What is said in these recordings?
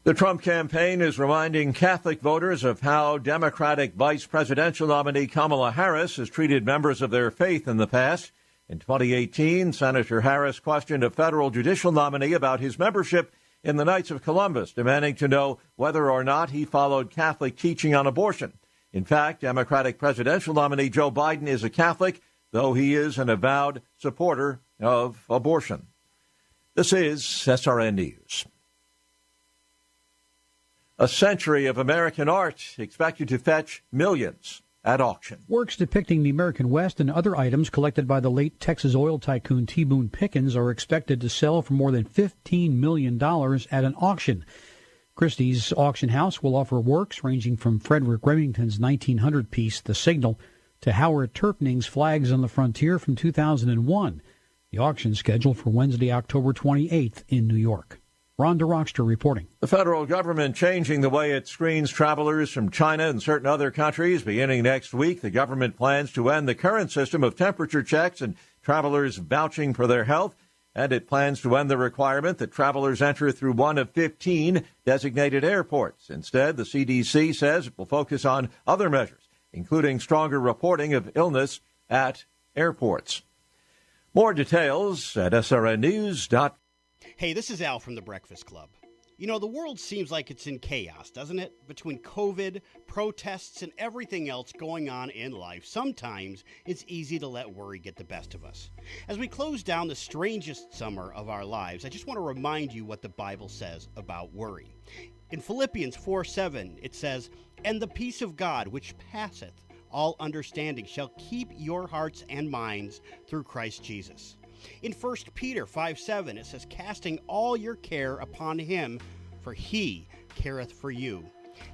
The Trump campaign is reminding Catholic voters of how Democratic vice presidential nominee Kamala Harris has treated members of their faith in the past. In 2018, Senator Harris questioned a federal judicial nominee about his membership in the Knights of Columbus, demanding to know whether or not he followed Catholic teaching on abortion. In fact, Democratic presidential nominee Joe Biden is a Catholic, though he is an avowed supporter of abortion. This is SRN News. A century of American art expected to fetch millions at auction. Works depicting the American West and other items collected by the late Texas oil tycoon T. Boone Pickens are expected to sell for more than $15 million at an auction. Christie's auction house will offer works ranging from Frederick Remington's 1900 piece, The Signal, to Howard Turpning's Flags on the Frontier from 2001. The auction scheduled for Wednesday, October 28th in New York. Rhonda Rockster reporting. The federal government changing the way it screens travelers from China and certain other countries. Beginning next week, the government plans to end the current system of temperature checks and travelers vouching for their health. And it plans to end the requirement that travelers enter through one of 15 designated airports. Instead, the CDC says it will focus on other measures, including stronger reporting of illness at airports. More details at srnnews.com. Hey, this is Al from the Breakfast Club. You know, the world seems like it's in chaos, doesn't it? Between COVID, protests, and everything else going on in life, sometimes it's easy to let worry get the best of us. As we close down the strangest summer of our lives, I just want to remind you what the Bible says about worry. In Philippians 4:7, it says, "And the peace of God, which passeth all understanding, shall keep your hearts and minds through Christ Jesus." In 1 Peter 5:7, it says, "Casting all your care upon him, for he careth for you."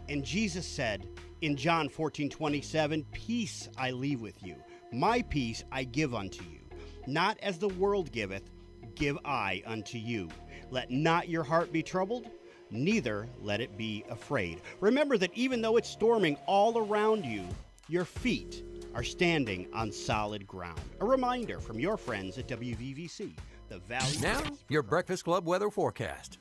And Jesus said in John 14:27, "Peace I leave with you, my peace I give unto you. Not as the world giveth, give I unto you. Let not your heart be troubled, neither let it be afraid." Remember that even though it's storming all around you, your feet are standing on solid ground. A reminder from your friends at WVVC, the value. Now, your Breakfast Club weather forecast.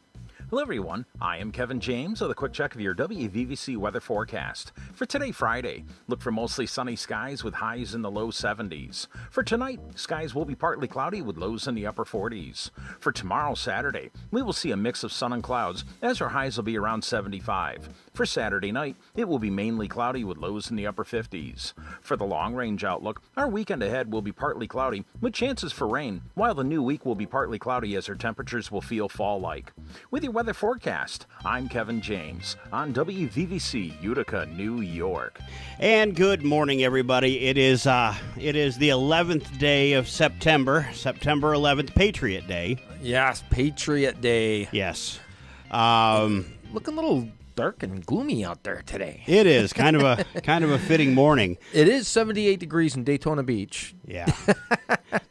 Hello, everyone. I am Kevin James with a quick check of your WVVC weather forecast. For today, Friday, look for mostly sunny skies with highs in the low 70s. For tonight, skies will be partly cloudy with lows in the upper 40s. For tomorrow, Saturday, we will see a mix of sun and clouds as our highs will be around 75. For Saturday night, it will be mainly cloudy with lows in the upper 50s. For the long-range outlook, our weekend ahead will be partly cloudy with chances for rain, while the new week will be partly cloudy as our temperatures will feel fall-like. With your weather forecast, I'm Kevin James on WVVC Utica, New York. And good morning, everybody. It is the 11th day of September 11th, Patriot Day. Yes, Patriot Day. Yes. Looking a little dark and gloomy out there today. It is kind of a fitting morning. It is 78 degrees in Daytona Beach. Yeah.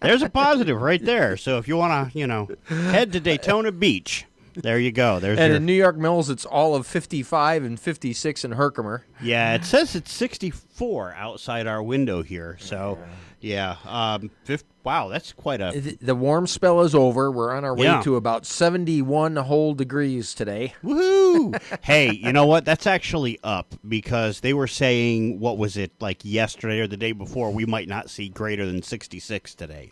There's a positive right there. So if you want to, head to Daytona Beach, there you go. And in New York Mills, it's all of 55 and 56 in Herkimer. Yeah, it says it's 64 outside our window here. So, yeah. Wow, that's quite a... The warm spell is over. We're on our way to about 71 whole degrees today. Woohoo! Hey, you know what? That's actually up because they were saying, what was it, like yesterday or the day before, we might not see greater than 66 today.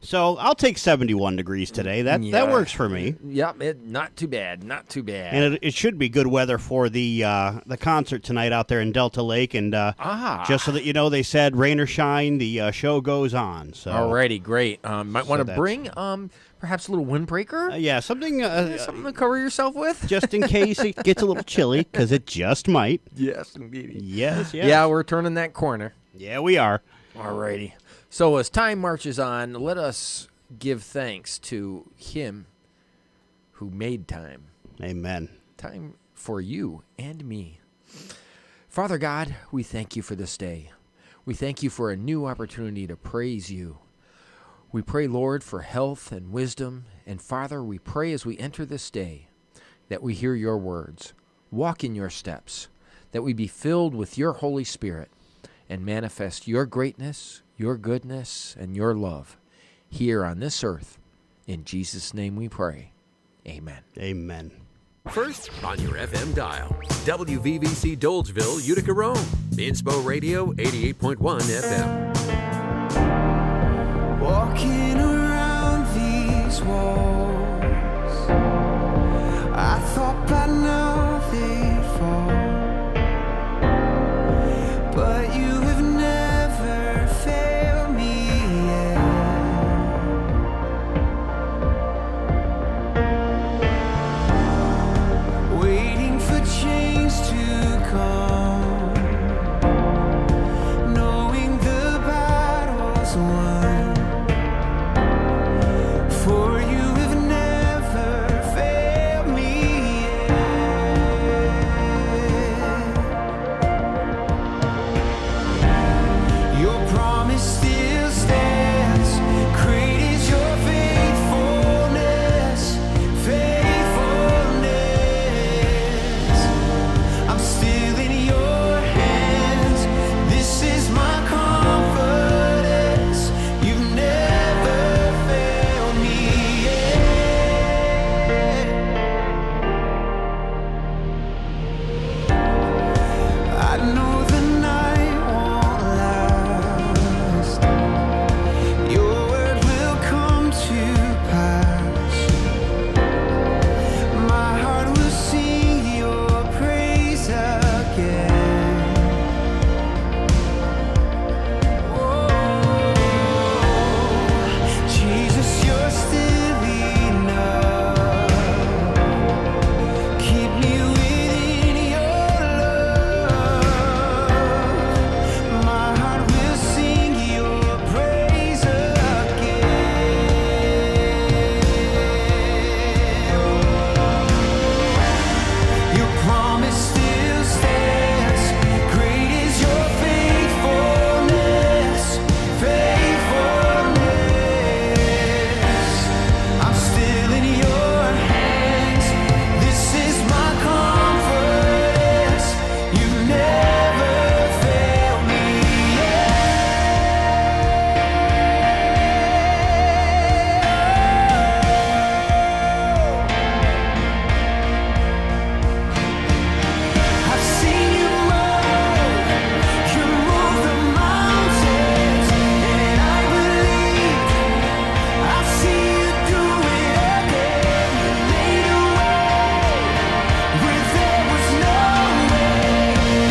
So I'll take 71 degrees today. That works for me. Yep, not too bad. Not too bad. And it should be good weather for the concert tonight out there in Delta Lake. And just so that you know, they said rain or shine, the show goes on. So alrighty, great. Might want to bring perhaps a little windbreaker. Yeah, something to cover yourself with, just in case it gets a little chilly, because it just might. Yes, indeed. Yes. Yeah, we're turning that corner. Yeah, we are. Alrighty. So as time marches on, let us give thanks to Him who made time. Amen. Time for you and me. Father God, we thank you for this day. We thank you for a new opportunity to praise you. We pray, Lord, for health and wisdom. And Father, we pray as we enter this day that we hear your words, walk in your steps, that we be filled with your Holy Spirit and manifest your greatness, your goodness, and your love here on this earth. In Jesus' name we pray. Amen. Amen. First, on your FM dial, WVVC Dolgeville, Utica, Rome. Inspo Radio, 88.1 FM. Walking around these walls, I thought by now they'd fall, but you have never failed me yet. Waiting for change to come, knowing the battle's won, for you have never failed me yet. Your promise still stands. Great is your faithfulness, faithfulness. I'm still in your hands. This is my confidence. You've never failed me yet. I know the night won't last. Your word will come to pass. My heart will sing your praise again. Oh, Jesus, you're still enough. Keep me within your love. My heart will sing your praise again. Your promise still stands. Great is your faithfulness, faithfulness. I'm still in your hands. This is my confidence. You never failed me I've seen you move. You move the mountains, and I believe I've seen you do it again. You made a way where there was no way,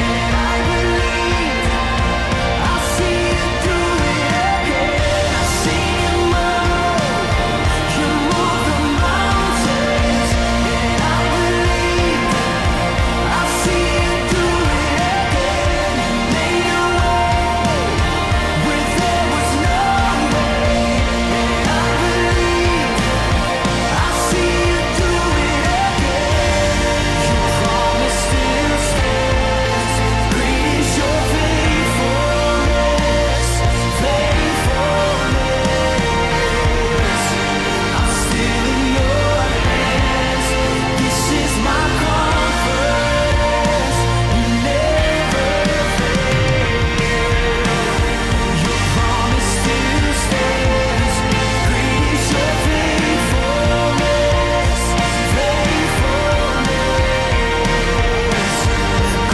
and I believe I've seen you do it again. I've seen you move. You move the mountains, and I believe I've seen you do it again. You made a way where there was no way, and I believe I've seen you do it again. Your promise still stands. Great is your faithfulness, faithfulness. I'm still in your hands. This is my confidence. You never fail. Your promise still stands. Great is your faithfulness, faithfulness.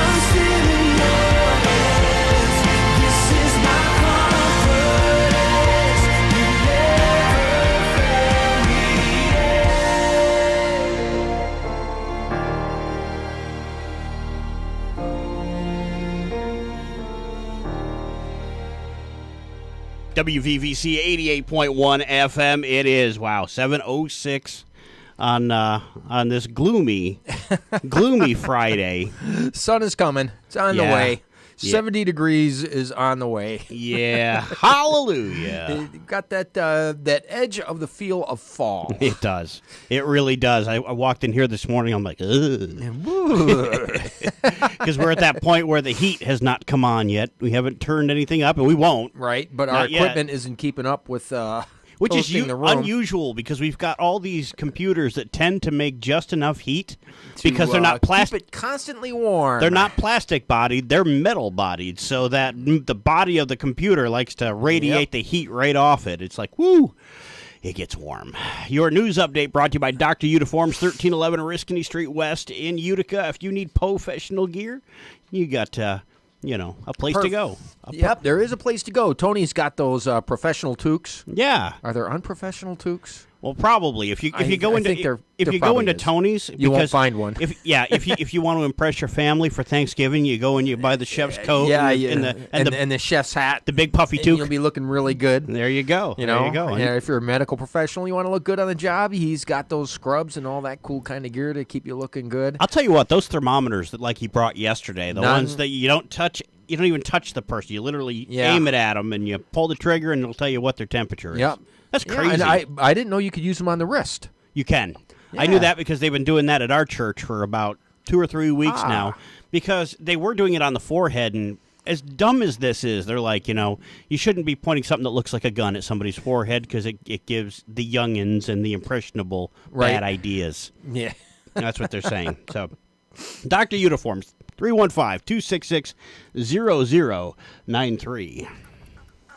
I'm still in your hands. This is my confidence. You never fail me WVVC 88.1 FM. It is 7:06 on this gloomy Friday. Sun is coming. It's on the Yeah. way. Yeah. 70 degrees is on the way. Yeah, hallelujah. It got that edge of the feel of fall. It does. It really does. I walked in here this morning. I'm like, ugh. Because we're at that point where the heat has not come on yet. We haven't turned anything up, and we won't. Right, but our Not yet. equipment isn't keeping up with Which is toasting the room. unusual because we've got all these computers that tend to make just enough heat because they're not keep plastic. it constantly warm. They're not plastic bodied; they're metal bodied, so that the body of the computer likes to radiate the heat right off it. It's like, woo! it gets warm. Your news update brought to you by Dr. Uniforms, 1311 Oriskany Street West in Utica. If you need professional gear, you got, a place to go. Yep, there is a place to go. Tony's got those professional toques. Yeah. Are there unprofessional toques? Well, probably if you go into Tony's, you won't find one. If you want to impress your family for Thanksgiving, you go and you buy the chef's coat, and the chef's hat, the big puffy and toque. You'll be looking really good. There you go. There you go. Yeah, if you're a medical professional, you want to look good on the job. He's got those scrubs and all that cool kind of gear to keep you looking good. I'll tell you what, those thermometers that he brought yesterday, the ones that you don't touch. You don't even touch the person. You literally aim it at them, and you pull the trigger, and it'll tell you what their temperature is. Yep. That's crazy. And I didn't know you could use them on the wrist. You can. Yeah. I knew that because they've been doing that at our church for about 2 or 3 weeks now, because they were doing it on the forehead, and as dumb as this is, they're like, you shouldn't be pointing something that looks like a gun at somebody's forehead because it gives the youngins and the impressionable bad ideas. Yeah. That's what they're saying. So, Dr. Uniforms, 315-266-0093.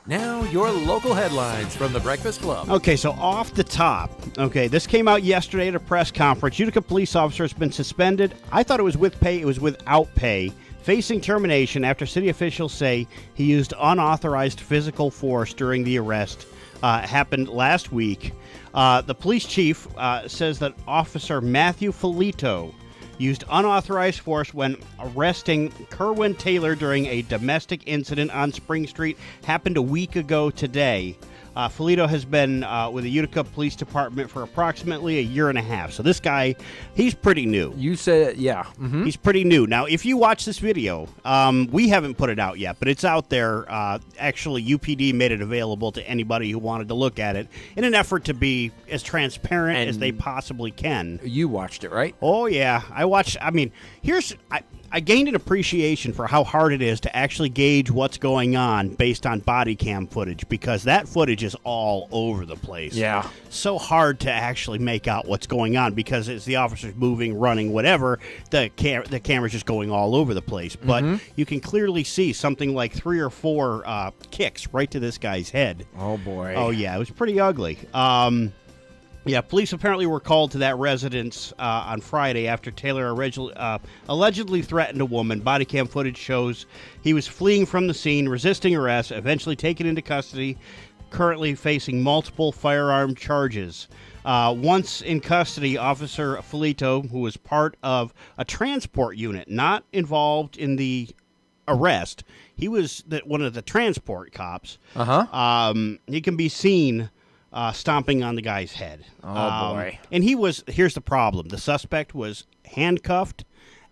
Now, your local headlines from the Breakfast Club. Okay, so off the top, this came out yesterday at a press conference. Utica police officer has been suspended. I thought it was with pay. It was without pay. Facing termination after city officials say he used unauthorized physical force during the arrest. Happened last week. The police chief says that Officer Matthew Felito used unauthorized force when arresting Kerwin Taylor during a domestic incident on Spring Street. Happened a week ago today. Felito has been with the Utica Police Department for approximately a year and a half. So this guy, he's pretty new. You said, yeah. Mm-hmm. He's pretty new. Now, if you watch this video, we haven't put it out yet, but it's out there. Actually, UPD made it available to anybody who wanted to look at it in an effort to be as transparent as they possibly can. You watched it, right? Oh, yeah. I watched. I mean, I gained an appreciation for how hard it is to actually gauge what's going on based on body cam footage, because that footage is all over the place. Yeah. So hard to actually make out what's going on because as the officer's moving, running, whatever, the camera's just going all over the place. But you can clearly see something like 3 or 4 kicks right to this guy's head. Oh, boy. Oh, yeah. It was pretty ugly. Yeah, police apparently were called to that residence on Friday after Taylor allegedly threatened a woman. Body cam footage shows he was fleeing from the scene, resisting arrest, eventually taken into custody, currently facing multiple firearm charges. Once in custody, Officer Felito, who was part of a transport unit, not involved in the arrest, he was one of the transport cops. He can be seen stomping on the guy's head. Oh, boy. And here's the problem. The suspect was handcuffed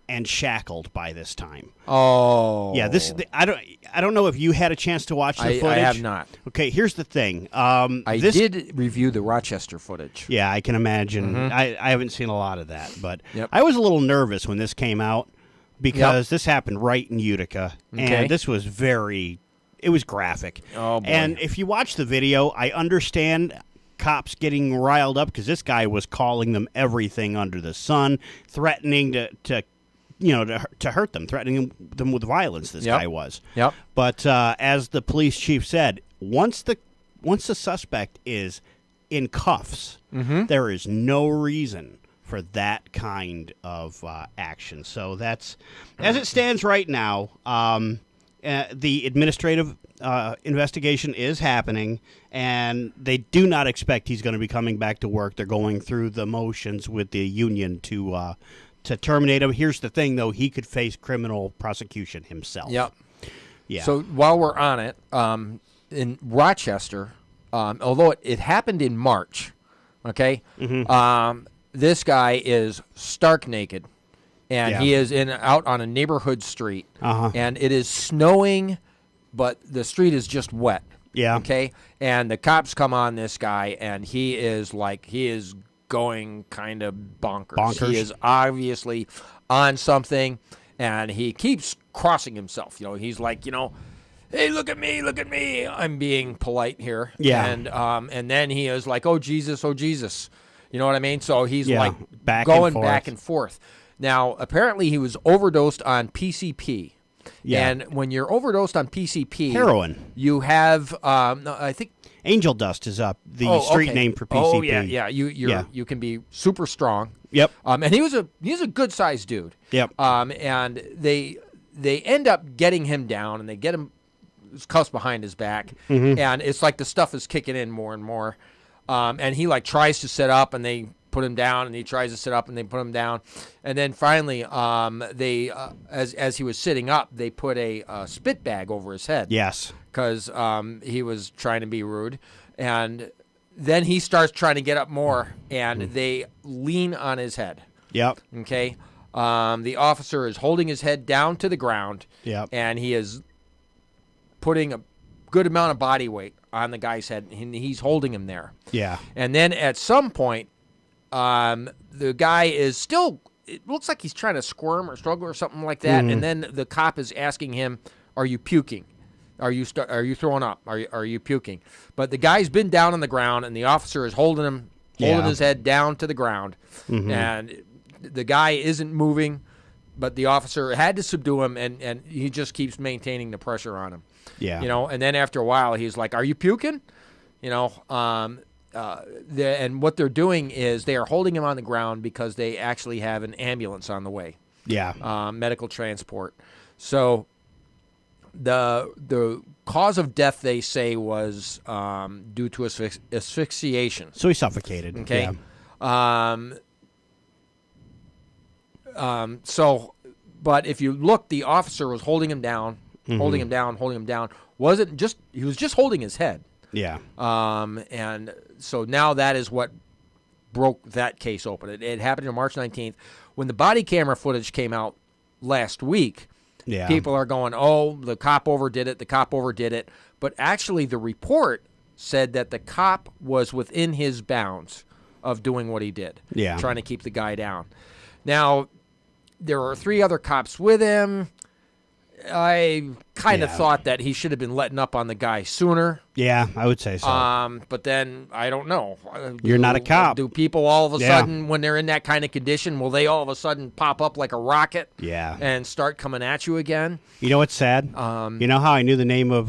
and shackled by this time. Oh. Yeah, I don't know if you had a chance to watch the footage. I have not. Okay, here's the thing. I did review the Rochester footage. Yeah, I can imagine. I haven't seen a lot of that, but Yep. I was a little nervous when this came out because this happened right in Utica, and this was it was graphic. Oh, boy. And if you watch the video, I understand cops getting riled up because this guy was calling them everything under the sun, threatening to hurt them, threatening them with violence. This guy was. Yep. But as the police chief said, once the suspect is in cuffs, there is no reason for that kind of action. So that's as it stands right now. The administrative investigation is happening, and they do not expect he's going to be coming back to work. They're going through the motions with the union to terminate him. Here's the thing, though. He could face criminal prosecution himself. Yep. Yeah. So while we're on it, in Rochester, although it happened in March, okay, this guy is stark naked. And he is out on a neighborhood street, and it is snowing, but the street is just wet. Yeah. Okay. And the cops come on this guy, and he is going kind of bonkers. He is obviously on something, and he keeps crossing himself. He's like, hey, look at me. I'm being polite here. Yeah. And then he is like, oh Jesus. You know what I mean? So he's back going and forth. back and forth. Now, apparently he was overdosed on PCP, Yeah. And when you're overdosed on PCP, Heroin. you have, no, I think, Angel dust is the street name for PCP. Oh yeah. You can be super strong. Yep. And he's a good sized dude. Yep. And they end up getting him down, and they get him cuffs behind his back, and it's like the stuff is kicking in more and more. And he like tries to sit up, and they put him down, and he tries to sit up, and they put him down, and then finally, they as he was sitting up, they put a spit bag over his head. Yes. Because he was trying to be rude, and then he starts trying to get up more, and they lean on his head. Yep. Okay. The officer is holding his head down to the ground. Yep. And he is putting a good amount of body weight on the guy's head, and he's holding him there. Yeah. And then at some point, the guy is still, it looks like he's trying to squirm or struggle or something like that. And then the cop is asking him, "Are you puking? Are you throwing up? Are you puking?" But the guy's been down on the ground, and the officer is holding his head down to the ground, and the guy isn't moving, but the officer had to subdue him, and he just keeps maintaining the pressure on him. Yeah. And then after a while, he's like, "Are you puking?" And what they're doing is they are holding him on the ground because they actually have an ambulance on the way. Yeah. Medical transport. So the cause of death, they say, was due to asphyxiation. So he suffocated. Okay. Yeah. But if you look, the officer was holding him down, holding him down. He was just holding his head. Yeah. And so now that is what broke that case open. It happened on March 19th. When the body camera footage came out last week, Yeah. people are going, "Oh, the cop overdid it. But actually, the report said that the cop was within his bounds of doing what he did, trying to keep the guy down. Now, there are 3 other cops with him. I kind of thought that he should have been letting up on the guy sooner. Yeah, I would say so. But then, I don't know. You're not a cop. Do people all of a sudden, when they're in that kind of condition, will they all of a sudden pop up like a rocket and start coming at you again? You know what's sad? You know how I knew the name of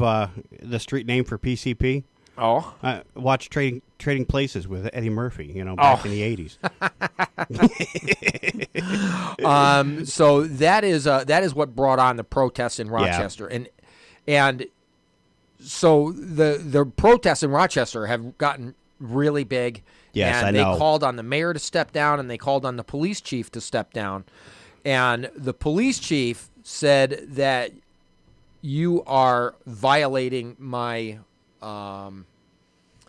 the street name for PCP? Oh. I watched Trading Places with Eddie Murphy, back in the 80s. So that is what brought on the protests in Rochester. And so the protests in Rochester have gotten really big. Yes, and I they know. called on the mayor to step down, and they called on the police chief to step down. And the police chief said that you are violating my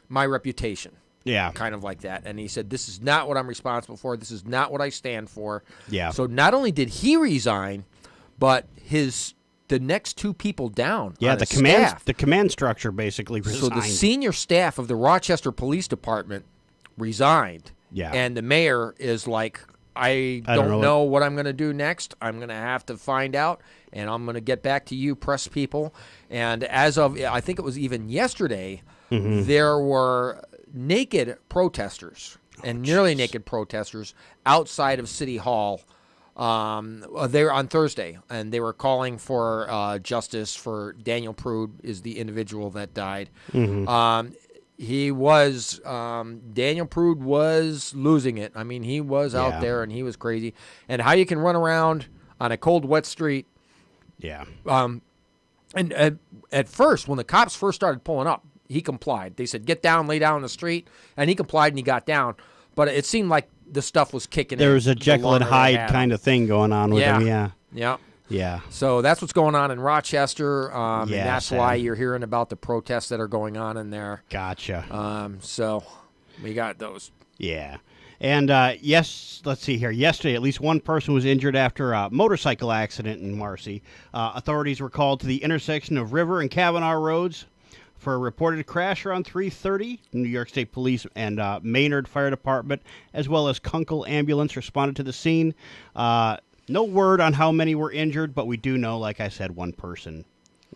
my reputation. Yeah. Kind of like that. And he said, "This is not what I'm responsible for. This is not what I stand for." Yeah. So not only did he resign, but the next 2 people down Yeah, on the his staff. command structure basically So resigned. the senior staff of the Rochester Police Department resigned. Yeah. And the mayor is like, I don't know what I'm going to do next. I'm going to have to find out, and I'm going to get back to you, press people. And as of, I think it was even yesterday, there were naked protesters and nearly naked protesters outside of City Hall. They were on Thursday, and they were calling for justice for Daniel Prude, is the individual that died. Daniel Prude was losing it. I mean, he was out there, and he was crazy. And how you can run around on a cold, wet street. Yeah. And at first, when the cops first started pulling up, he complied. They said, "Get down, lay down in the street," and he complied, and he got down. But it seemed like the stuff was kicking in. There was a Jekyll and Hyde kind of thing going on with him, Yeah. Yeah. So that's what's going on in Rochester, and that's sad. why you're hearing about the protests that are going on in there. Gotcha. So we got those. Yeah. And, let's see here. Yesterday, at least one person was injured after a motorcycle accident in Marcy. Authorities were called to the intersection of River and Kavanaugh Roads for a reported crash around 3:30. New York State Police and Maynard Fire Department, as well as Kunkel Ambulance, responded to the scene. No word on how many were injured, but we do know, like I said, one person,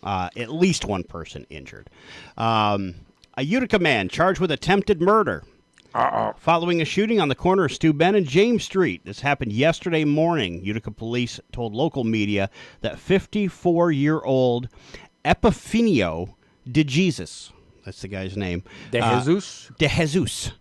at least one person injured. A Utica man charged with attempted murder. Following a shooting on the corner of Steuben and James Street. This happened yesterday morning. Utica police told local media that 54-year-old Epifanio De Jesus, that's the guy's name. De Jesus? De Jesus.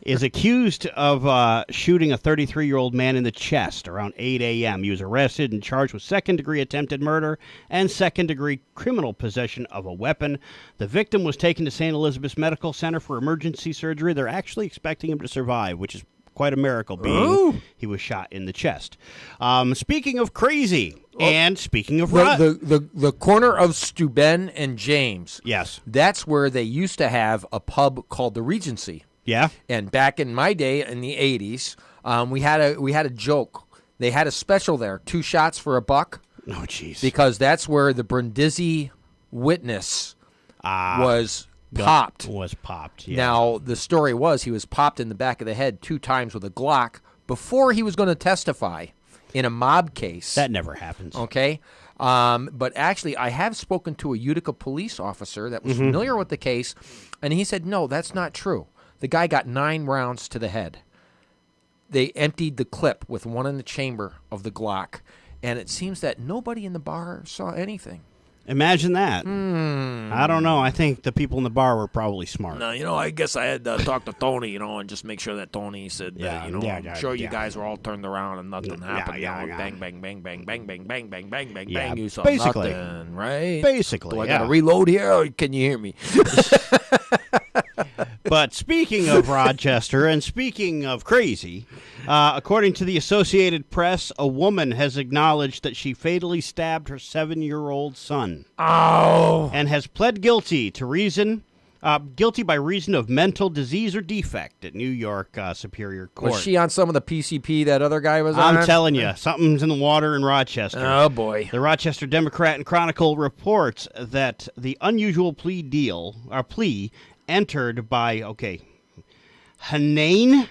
is accused of shooting a 33-year-old man in the chest around 8 a.m. He was arrested and charged with second-degree attempted murder and second-degree criminal possession of a weapon. The victim was taken to St. Elizabeth's Medical Center for emergency surgery. They're actually expecting him to survive, which is quite a miracle, being he was shot in the chest. Speaking of crazy, and speaking of the corner of Steuben and James. Yes. That's where they used to have a pub called the Regency. Yeah. And back in my day, in the 80s, we had a joke. They had a special there, 2 shots for $1. Oh, jeez. Because that's where the Brindisi witness was popped. Yeah. Now, the story was he was popped in the back of the head 2 times with a Glock before he was going to testify in a mob case. That never happens. Okay. But actually, I have spoken to a Utica police officer that was familiar with the case, and he said, no, that's not true. The guy got 9 rounds to the head. They emptied the clip with 1 in the chamber of the Glock, and it seems that nobody in the bar saw anything. Imagine that. I don't know. I think the people in the bar were probably smart. No, I guess I had to talk to Tony, and just make sure that Tony said that, I'm sure you guys were all turned around and nothing happened. Bang, bang, bang, bang, bang, bang, bang, bang, bang, bang, bang. You saw basically. nothing, right? Basically, Do I got to reload here, or can you hear me? But speaking of Rochester and speaking of crazy, according to the Associated Press, a woman has acknowledged that she fatally stabbed her 7-year-old son. Oh! And has pled guilty by reason of mental disease or defect at New York Superior Court. Was she on some of the PCP that other guy was on? I'm telling you, something's in the water in Rochester. Oh, boy. The Rochester Democrat and Chronicle reports that the unusual plea entered by, Hanain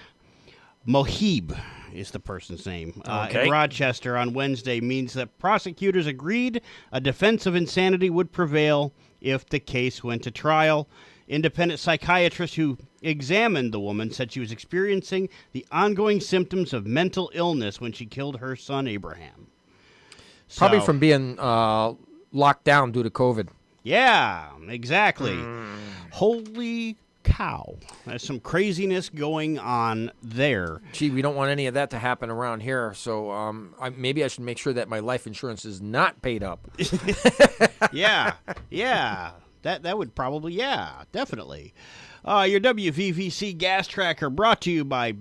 Mohib is the person's name, in Rochester on Wednesday, means that prosecutors agreed a defense of insanity would prevail if the case went to trial. Independent psychiatrist who examined the woman said she was experiencing the ongoing symptoms of mental illness when she killed her son, Abraham. Probably from being locked down due to COVID. Yeah, exactly. Holy cow. There's some craziness going on there. Gee, we don't want any of that to happen around here, so maybe I should make sure that my life insurance is not paid up. Yeah. That would probably, definitely. Your WVVC gas tracker brought to you by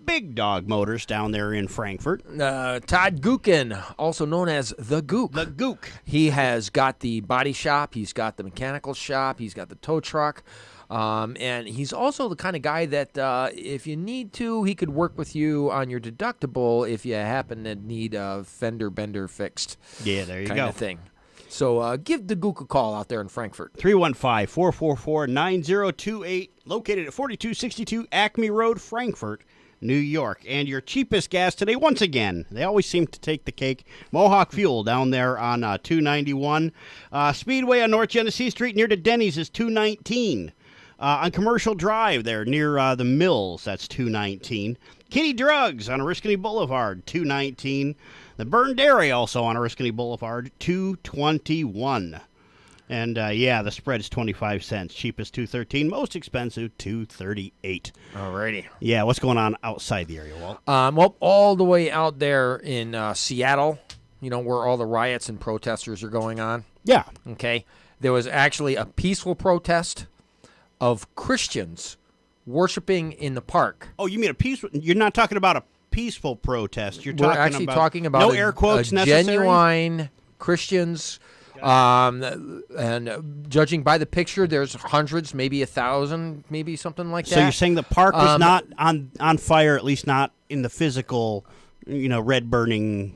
Big Dog Motors down there in Frankfort. Todd Gookin, also known as The Gook. The Gook. He has got the body shop. He's got the mechanical shop. He's got the tow truck. And he's also the kind of guy that if you need to, he could work with you on your deductible if you happen to need a fender bender fixed. Yeah, there you go. Kind of thing. So give the Gook a call out there in Frankfurt. 315-444-9028, located at 4262 Acme Road, Frankfort, New York. And your cheapest gas today, once again, they always seem to take the cake. Mohawk Fuel down there on 291. Speedway on North Genesee Street near to Denny's is 219. On Commercial Drive there near the Mills, that's 219. Kitty Drugs on Oriskany Boulevard, 219. The Burn Dairy also on Oriskany Boulevard, 221. And, the spread is 25 cents. Cheapest, $2.13. Most expensive, $2.38. Alrighty. Yeah, what's going on outside the area, Walt? Well, all the way out there in Seattle, where all the riots and protesters are going on. Yeah. Okay. There was actually a peaceful protest of Christians worshiping in the park. Oh, you mean a peaceful? You're not talking about a peaceful protest. We're talking about no air quotes necessary. Genuine Christians. And judging by the picture, there's hundreds, maybe 1,000, maybe something like that. So you're saying the park was not on fire, at least not in the physical, red burning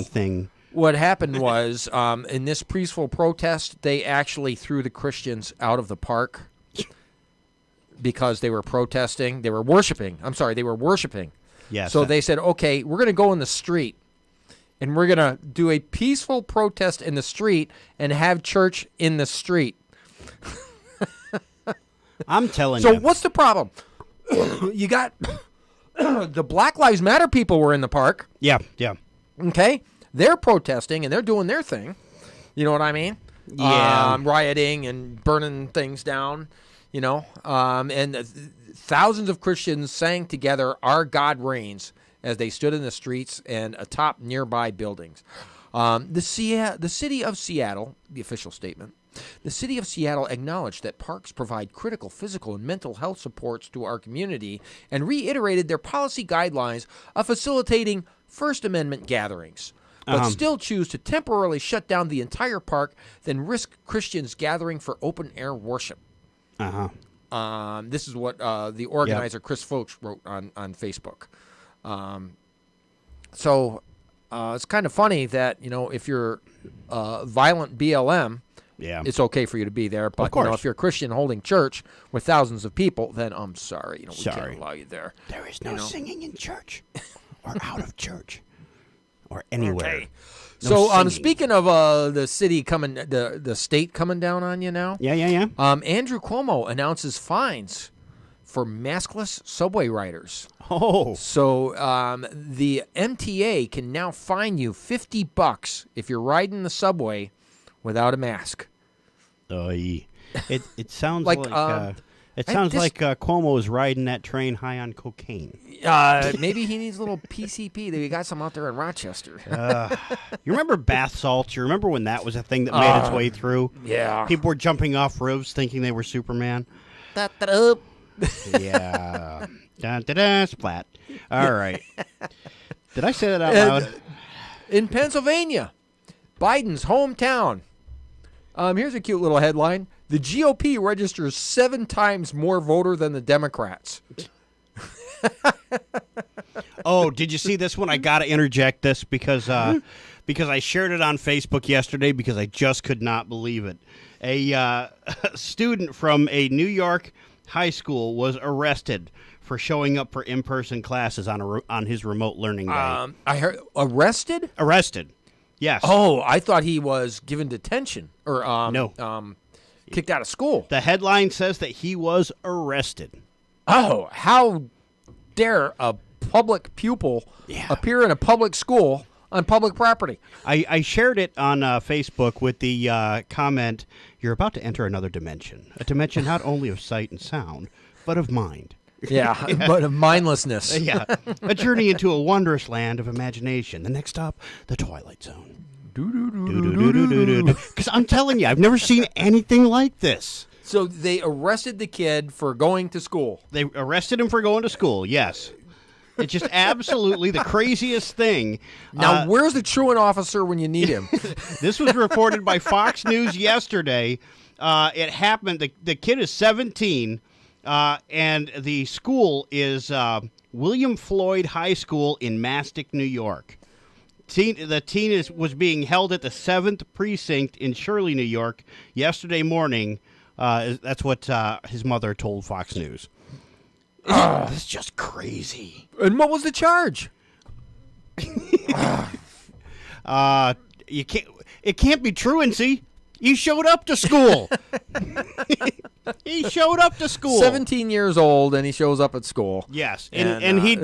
thing. What happened was in this peaceful protest, they actually threw the Christians out of the park because they were protesting. They were worshiping. Yes. So they said, okay, we're going to go in the street, and we're going to do a peaceful protest in the street and have church in the street. I'm telling you. So what's the problem? you got the Black Lives Matter people were in the park. Yeah. Okay, they're protesting and they're doing their thing. You know what I mean? Yeah. Rioting and burning things down. And thousands of Christians sang together, "Our God Reigns," as they stood in the streets and atop nearby buildings. The city of Seattle, the official statement, the city of Seattle acknowledged that parks provide critical physical and mental health supports to our community and reiterated their policy guidelines of facilitating First Amendment gatherings, but still choose to temporarily shut down the entire park, then risk Christians gathering for open-air worship. This is what the organizer, Chris Foch, wrote on Facebook. So it's kind of funny that, if you're violent BLM, it's okay for you to be there. But if you're a Christian holding church with thousands of people, then I'm sorry. We can't allow you there. There is no singing in church or out of church or anywhere. Okay. No So singing. speaking of the city coming, the state coming down on you now. Yeah. Andrew Cuomo announces fines for maskless subway riders. Oh. So the MTA can now fine you $50 if you're riding the subway without a mask. It sounds Like, like Cuomo is riding that train high on cocaine. Maybe he needs a little PCP. We got some out there in Rochester. You remember bath salts? You remember when that was a thing that made its way through? Yeah. People were jumping off roofs thinking they were Superman. Yeah. Da-da-da, splat. All right. Did I say that out loud? In Pennsylvania, Biden's hometown. Here's a cute little headline. The GOP registers 7 times more voter than the Democrats. Oh, did you see this one? I got to interject this because I shared it on Facebook yesterday because I just could not believe it. A student from a New York high school was arrested for showing up for in-person classes on his remote learning day. I heard arrested? Arrested. Yes. Oh, I thought he was given detention or No. Kicked out of school. The headline says that he was arrested. Oh, how dare a public pupil appear in a public school on public property? I shared it on Facebook with the comment, "You're about to enter another dimension. A dimension not only of sight and sound, but of mind." Yeah, but of mindlessness. Yeah. A journey into a wondrous land of imagination. The next stop, the Twilight Zone. Because I'm telling you, I've never seen anything like this. So they arrested the kid for going to school. They arrested him for going to school, yes. It's just absolutely the craziest thing. Now, where's the truant officer when you need him? This was reported by Fox News yesterday. It happened, the kid is 17, and the school is William Floyd High School in Mastic, New York. The teen was being held at the 7th Precinct in Shirley, New York, yesterday morning. That's what his mother told Fox News. This is just crazy. And what was the charge? You can't. It can't be truancy. He showed up to school. He showed up to school. 17 years old, and he shows up at school. Yes, and he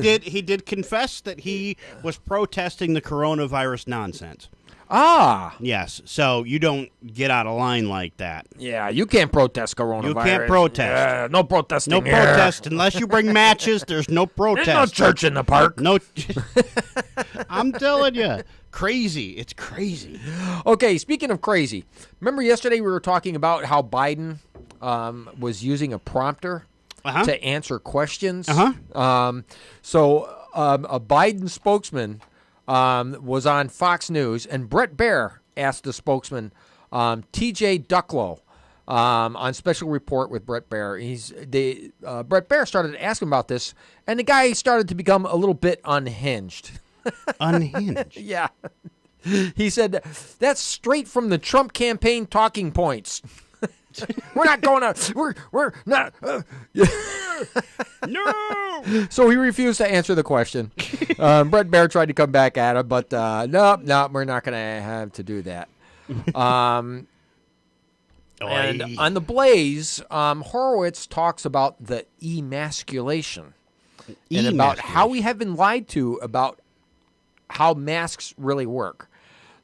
did confess that he was protesting the coronavirus nonsense. Ah. Yes, so you don't get out of line like that. Yeah, you can't protest coronavirus. You can't protest. Yeah, no protesting No here. protest unless you bring matches. There's no protest. There's no church in the park. No. I'm telling you, crazy. It's crazy. Okay, speaking of crazy, remember yesterday we were talking about how Biden was using a prompter to answer questions? So a Biden spokesman was on Fox News, and Brett Baer asked the spokesman, T.J. Ducklow, on Special Report with Brett Baer. Brett Baer started to ask him about this, and the guy started to become a little bit unhinged. Unhinged? Yeah. He said, "That's straight from the Trump campaign talking points. We're not going to, we're not. No! So he refused to answer the question. Brett Baer tried to come back at him, but no, we're not going to have to do that. And on The Blaze, Horowitz talks about the emasculation and about how we have been lied to about how masks really work.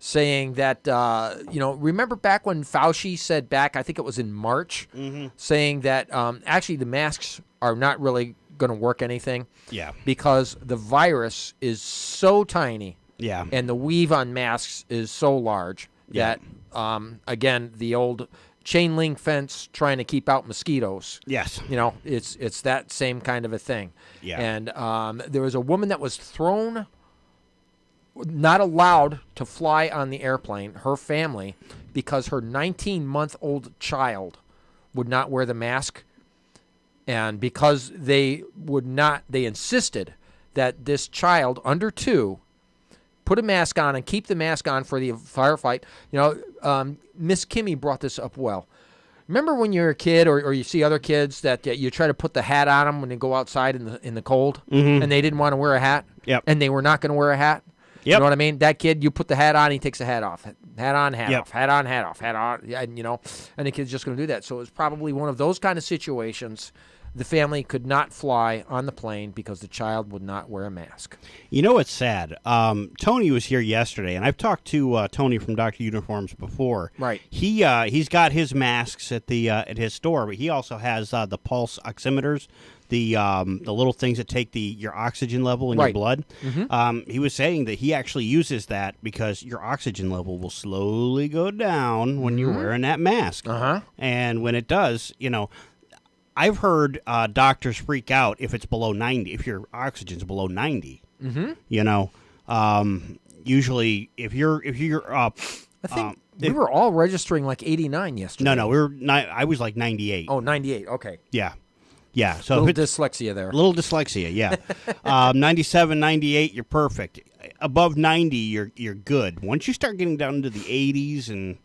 Saying that, remember back when Fauci said back, I think it was in March, saying that actually the masks are not really going to work anything. Yeah. Because the virus is so tiny. Yeah. And the weave on masks is so large that, again, the old chain link fence trying to keep out mosquitoes. Yes. It's that same kind of a thing. Yeah. And there was a woman that was thrown, not allowed to fly on the airplane, her family, because her 19-month-old child would not wear the mask. And because they insisted that this child under 2 put a mask on and keep the mask on for the firefight. Miss Kimmy brought this up well. Remember when you're a kid or you see other kids that you try to put the hat on them when they go outside in the cold, and they didn't want to wear a hat, and they were not going to wear a hat? You know what I mean? That kid, you put the hat on, he takes the hat off. Hat on, hat off. Hat on, hat off. Hat on. And the kid's just going to do that. So it was probably one of those kind of situations. The family could not fly on the plane because the child would not wear a mask. You know what's sad? Tony was here yesterday, and I've talked to Tony from Dr. Uniforms before. Right. He's got his masks at his store, but he also has the pulse oximeters, the little things that take your oxygen level in your blood. He was saying that he actually uses that because your oxygen level will slowly go down when you're wearing that mask. And when it does, I've heard doctors freak out if it's below 90, if your oxygen's below 90. Usually if you're up, I think we were all registering like 89 yesterday. No, I was like 98. Oh, 98. Okay. Yeah. So a little dyslexia there. A little dyslexia, yeah. 97, 98, you're perfect. Above 90, you're good. Once you start getting down into the 80s,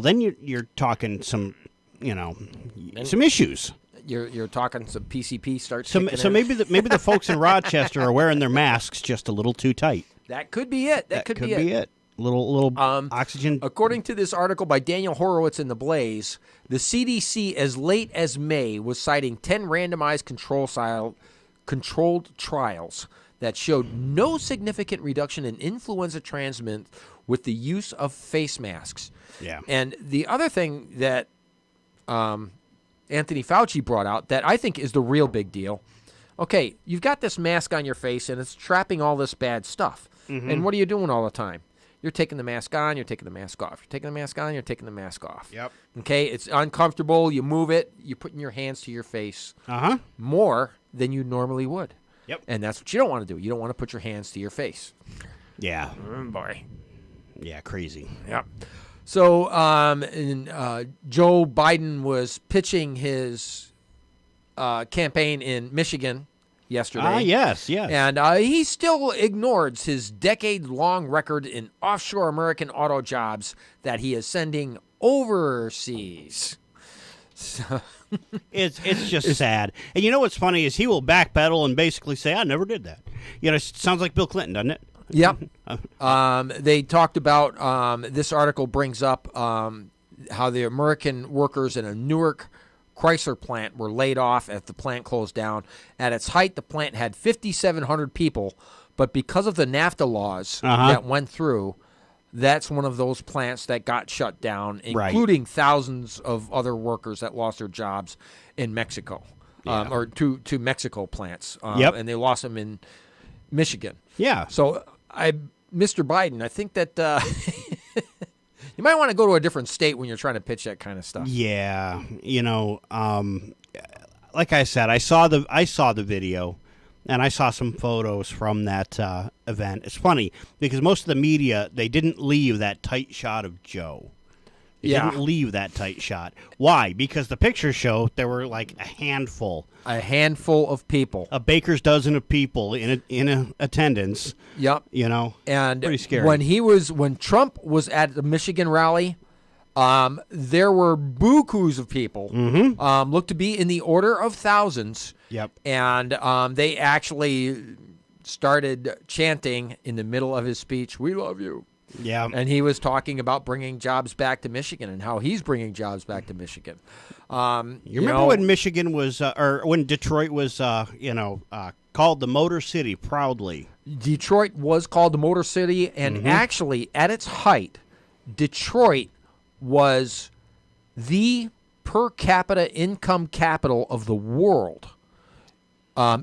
then you're talking some issues. You're talking some PCP starts. So maybe the folks in Rochester are wearing their masks just a little too tight. That could be it. That could be it. Little oxygen. According to this article by Daniel Horowitz in The Blaze, the CDC as late as May was citing 10 randomized controlled trials that showed no significant reduction in influenza transmission with the use of face masks. Yeah. And the other thing that Anthony Fauci brought out that I think is the real big deal. Okay, you've got this mask on your face, and it's trapping all this bad stuff. And what are you doing all the time? You're taking the mask on, you're taking the mask off. You're taking the mask on, you're taking the mask off. Yep. Okay, it's uncomfortable. You move it. You're putting your hands to your face more than you normally would. Yep. And that's what you don't want to do. You don't want to put your hands to your face. Yeah. Boy. Yeah, crazy. Yep. So Joe Biden was pitching his campaign in Michigan yesterday. Yes. And he still ignores his decade-long record in offshore American auto jobs that he is sending overseas. So it's just sad. And you know what's funny is he will backpedal and basically say, I never did that. It sounds like Bill Clinton, doesn't it? Yep. They talked about, this article brings up how the American workers in a Newark Chrysler plant were laid off as the plant closed down. At its height, the plant had 5,700 people, but because of the NAFTA laws that went through, that's one of those plants that got shut down, including thousands of other workers that lost their jobs in Mexico, or to Mexico plants. And they lost them in Michigan. Yeah. So, Mr. Biden, I think that you might want to go to a different state when you're trying to pitch that kind of stuff. Yeah. Like I said, I saw the video, and I saw some photos from that event. It's funny because most of the media, they didn't leave that tight shot of Joe. They didn't leave that tight shot. Why? Because the pictures show there were like a handful of people, a baker's dozen of people in attendance. Yep. And pretty scary. When Trump was at the Michigan rally, there were bukus of people. Looked to be in the order of thousands. Yep. And they actually started chanting in the middle of his speech, "We love you." Yeah. And he was talking about bringing jobs back to Michigan and how he's bringing jobs back to Michigan. You remember when Michigan was, or when Detroit was, called the Motor City proudly? Detroit was called the Motor City, and actually, at its height, Detroit was the per capita income capital of the world.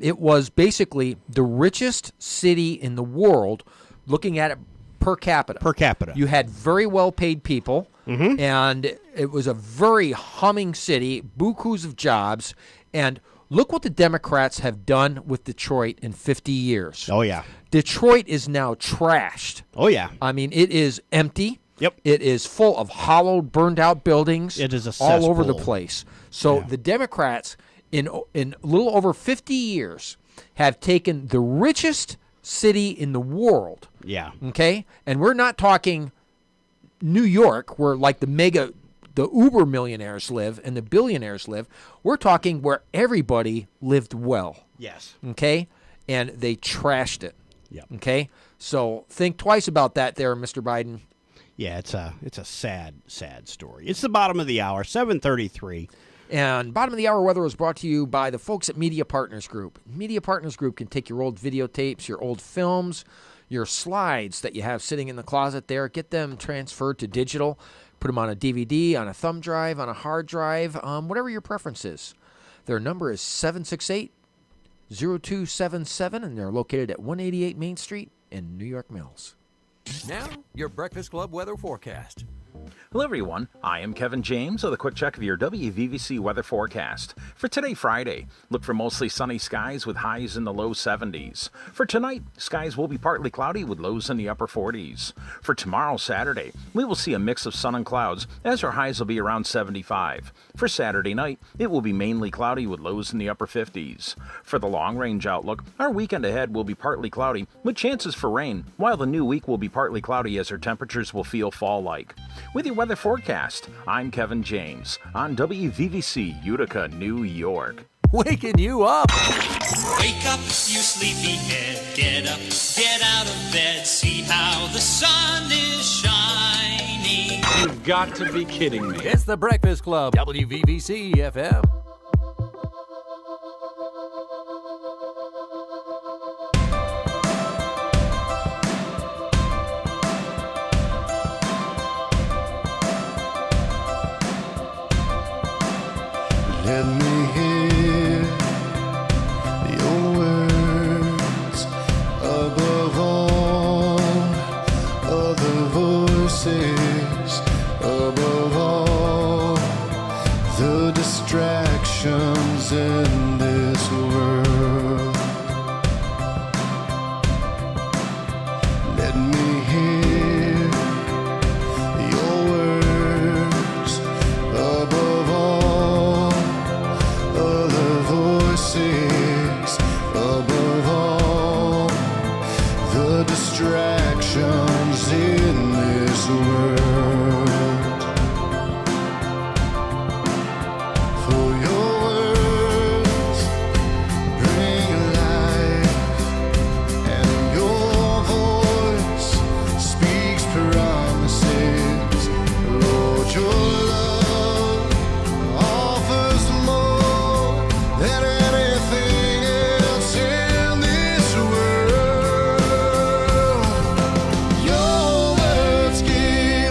It was basically the richest city in the world, looking at it per capita. Per capita. You had very well-paid people, and it was a very humming city, bukus of jobs, and look what the Democrats have done with Detroit in 50 years. Oh, yeah. Detroit is now trashed. Oh, yeah. I mean, it is empty. Yep. It is full of hollowed, burned-out buildings. It is a all over the cesspool. place. So the Democrats, in a little over 50 years, have taken the richest city in the world. Yeah. Okay? And we're not talking New York, where like the uber millionaires live and the billionaires live. We're talking where everybody lived well. Yes. Okay? And they trashed it. Yep. Okay? So think twice about that there, Mr. Biden. Yeah, it's a sad, sad story. It's the bottom of the hour, 7:33. And bottom of the hour weather was brought to you by the folks at Media Partners Group. Media Partners Group can take your old videotapes, your old films, your slides that you have sitting in the closet there, get them transferred to digital, put them on a DVD, on a thumb drive, on a hard drive, whatever your preference is. Their number is 768-0277, and they're located at 188 Main Street in New York Mills. Now, your Breakfast Club weather forecast. Hello, everyone. I am Kevin James with a quick check of your WVVC weather forecast. For today, Friday, look for mostly sunny skies with highs in the low 70s. For tonight, skies will be partly cloudy with lows in the upper 40s. For tomorrow, Saturday, we will see a mix of sun and clouds as our highs will be around 75. For Saturday night, it will be mainly cloudy with lows in the upper 50s. For the long-range outlook, our weekend ahead will be partly cloudy with chances for rain, while the new week will be partly cloudy as our temperatures will feel fall-like. With your weather forecast, I'm Kevin James on WVVC Utica, New York. Waking you up. Wake up, you sleepyhead. Get up, get out of bed. See how the sun is shining. You've got to be kidding me. It's the Breakfast Club, WVVC FM. Let me hear your words above all other voices, above all the distractions in this world. Let me hear your words above all other voices, above all the distractions in this world. For your words bring life, and your voice speaks promises. Lord, your love offers more than anything else in this world. Your words give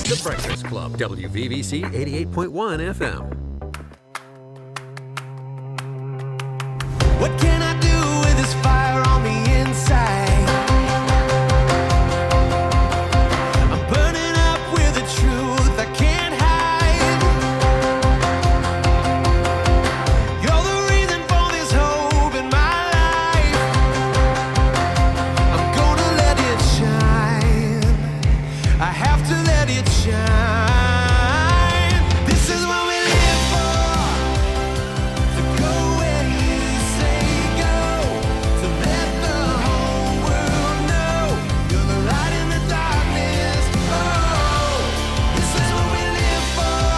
The Breakfast Club, WVVC 88.1 FM. What can I do with this fire on the inside? I'm burning up with a truth I can't hide. You're the reason for this hope in my life. I'm gonna let it shine. I have to let it shine. This is what we live for. To go where you say go. To let the whole world know you're the light in the darkness. Oh, this is what we live for.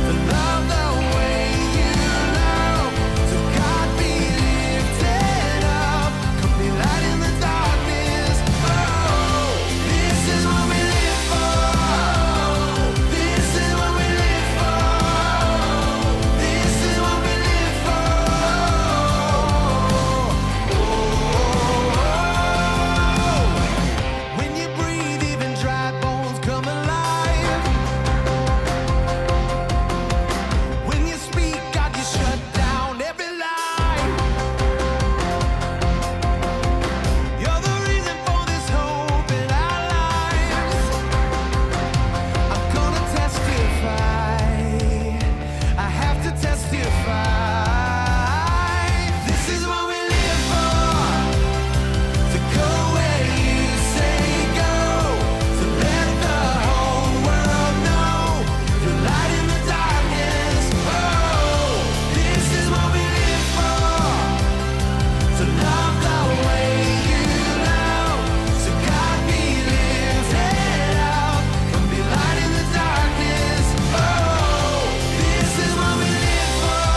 To love the way you love. So God be lifted up. Come be light in the darkness. Oh, this is what we live for. This is what we live for. This is what we live for. When you breathe, even dry bones come alive. When you speak, God, you shut down every lie. You're the reason for this hope in our lives. I'm gonna testify. I have to testify. This is what we live for. To go where you say go. To let the whole world know you're light in the darkness. Oh, this is what we live for. To love the way you love. So God be lifted up. Come be light in the darkness. Oh, this is what we live for.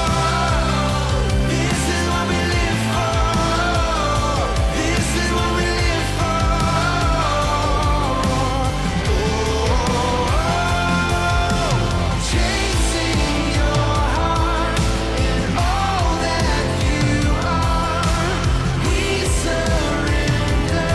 This is what we live for. This is what we live for. Chasing your heart in all that you are. We surrender,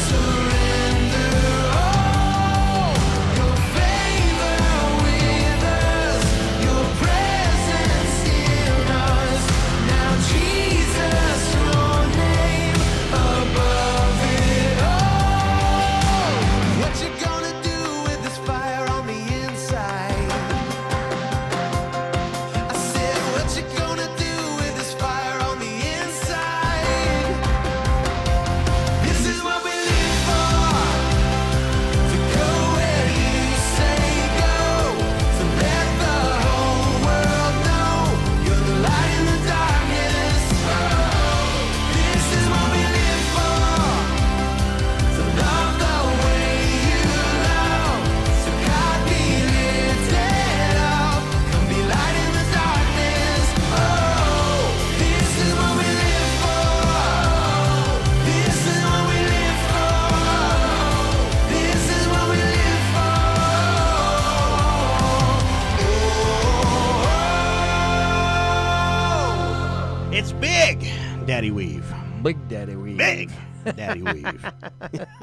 surrender all. Your favor with us, your presence in us. Now Jesus, your name above it all. What you gonna do with this fire on the inside? I said, what you gonna do with this fire on the inside? This is what we live for. To go where you say go. To let the whole world know you're the light in the darkness. Oh, this is what we live for. To love the way you love. So God be lifted up. Come be light in the darkness. Oh, this is what we live for. This is what we live for. This is what we live for. It's big, Daddy Weave. Big Daddy Weave. Big Daddy Weave.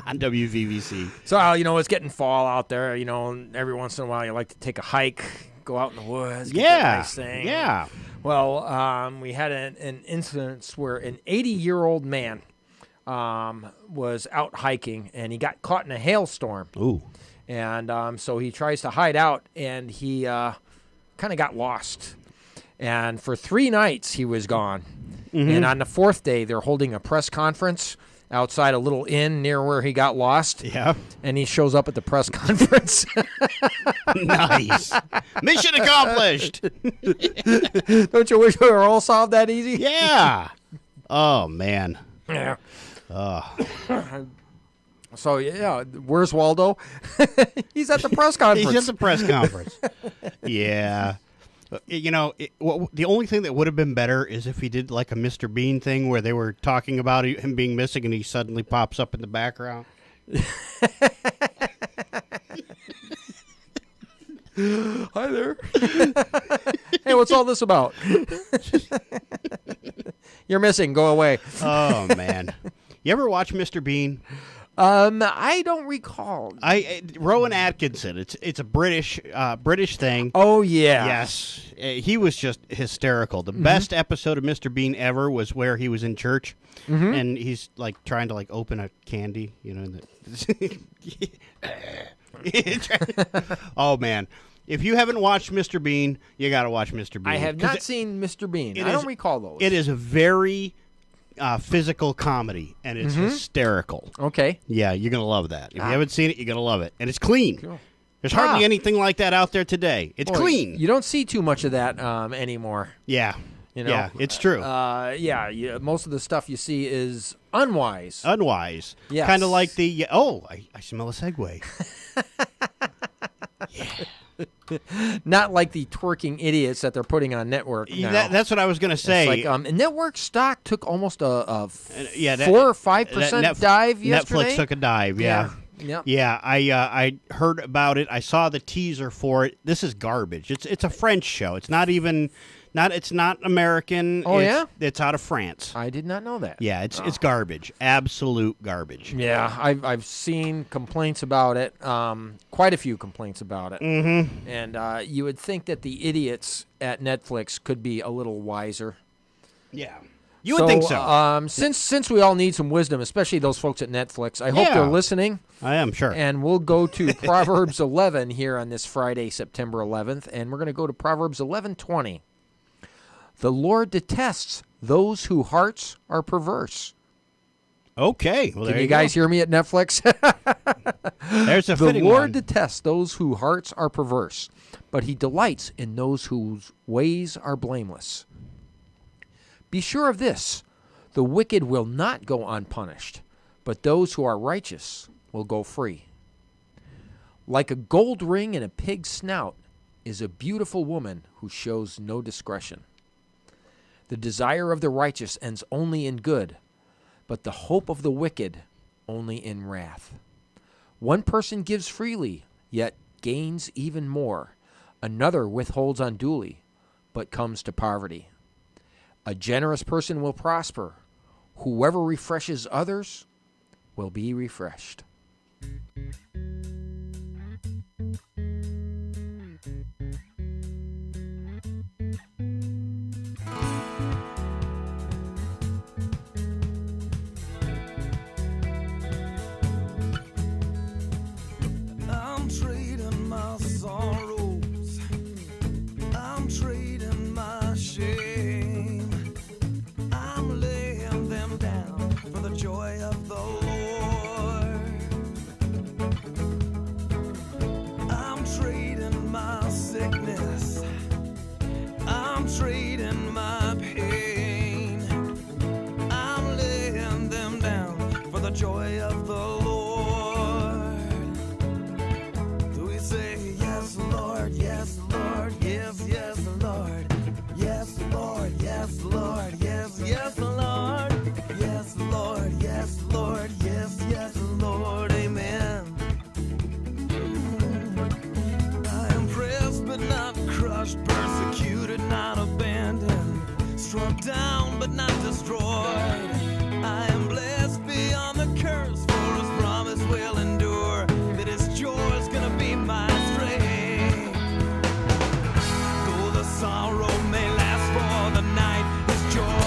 On WVVC. So, it's getting fall out there. And every once in a while you like to take a hike, go out in the woods, get that nice thing. Yeah. Well, we had an incident where an 80-year-old man was out hiking, and he got caught in a hailstorm. Ooh. And so he tries to hide out, and he kind of got lost. And for 3 nights, he was gone. And on the 4th day, they're holding a press conference outside a little inn near where he got lost. Yeah. And he shows up at the press conference. Nice. Mission accomplished. Don't you wish we were all solved that easy? Yeah. Oh, man. Yeah. Oh. So, yeah, where's Waldo? He's at the press conference. He's at the press conference. Yeah. The only thing that would have been better is if he did like a Mr. Bean thing where they were talking about him being missing and he suddenly pops up in the background. Hi there. Hey, what's all this about? You're missing. Go away. Oh, man. You ever watch Mr. Bean? I don't recall. Rowan Atkinson. It's a British thing. Oh yeah. Yes, he was just hysterical. The best episode of Mr. Bean ever was where he was in church, and he's like trying to like open a candy, you know. Oh man. If you haven't watched Mr. Bean, you got to watch Mr. Bean. I have not seen Mr. Bean. I don't recall those. It is a very physical comedy, and it's hysterical. Okay. Yeah, you're going to love that. If you haven't seen it, you're going to love it. And it's clean. Cool. There's hardly anything like that out there today. It's clean. You don't see too much of that anymore. Yeah. You know? Yeah, it's true. Most of the stuff you see is unwise. Unwise. Yes. Kind of like the, I smell a segue. Not like the twerking idiots that they're putting on network now. That's what I was going to say. It's like, network stock took almost a 4 or 5% dive yesterday. Netflix took a dive, yeah. Yeah, I heard about it. I saw the teaser for it. This is garbage. It's a French show. It's not even... It's not American. Oh, yeah? It's out of France. I did not know that. Yeah, it's garbage. Absolute garbage. Yeah, I've seen complaints about it, quite a few complaints about it. Mm-hmm. And you would think that the idiots at Netflix could be a little wiser. Yeah. You would think so. Since we all need some wisdom, especially those folks at Netflix, I hope they're listening. I am, sure. And we'll go to Proverbs 11 here on this Friday, September 11th, and we're going to go to Proverbs 11:20. The Lord detests those whose hearts are perverse. Okay. Well, Can you guys hear me at Netflix? There's a fitting The Lord one. detests those whose hearts are perverse, but he delights in those whose ways are blameless. Be sure of this, the wicked will not go unpunished, but those who are righteous will go free. Like a gold ring in a pig's snout is a beautiful woman who shows no discretion. The desire of the righteous ends only in good, but the hope of the wicked only in wrath. One person gives freely, yet gains even more. Another withholds unduly, but comes to poverty. A generous person will prosper. Whoever refreshes others will be refreshed. I'm trading my sorrows, I'm trading my shame, I'm laying them down for the joy of the Lord. I'm trading my sickness, I'm trading my pain, I'm laying them down for the joy of the Lord. Yes, Lord, yes, Lord, yes, yes, Lord, yes, Lord, yes, Lord, yes, yes, Lord, yes, Lord, yes, Lord, yes, yes, Lord, amen. I am pressed but not crushed, persecuted, not abandoned, struck down but not destroyed. I am blessed beyond the curse, for his promise will endure, that his joy is gonna be my strength. Though the sorrow may last for the night, his joy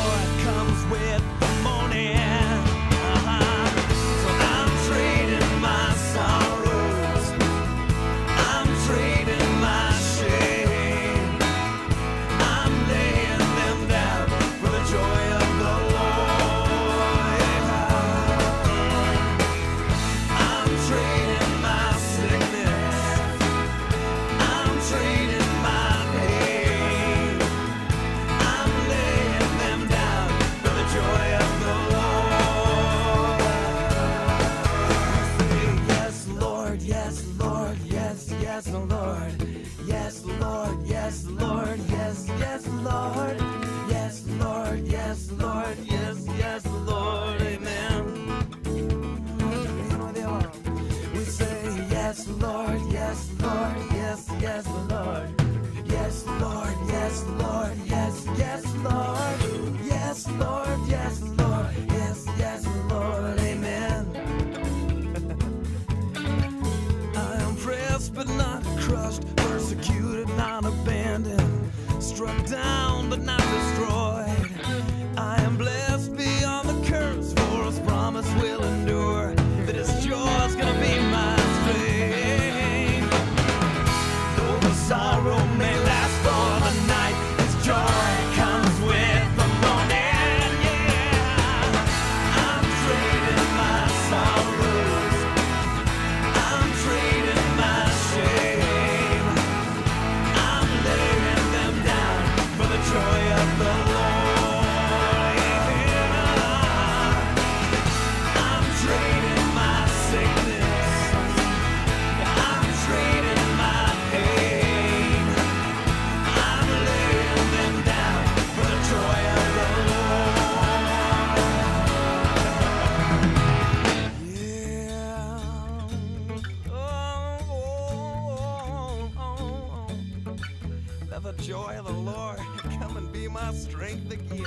joy of the Lord, come and be my strength again.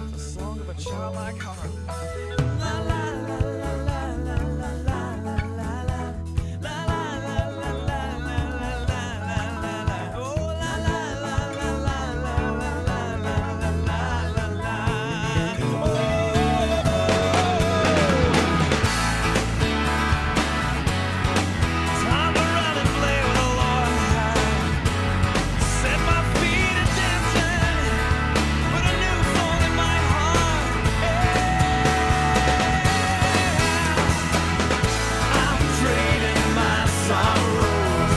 It's a song of a childlike heart. Time to run and play with the Lord. Set my feet a dancing, put a new song in my heart. I'm trading my sorrows,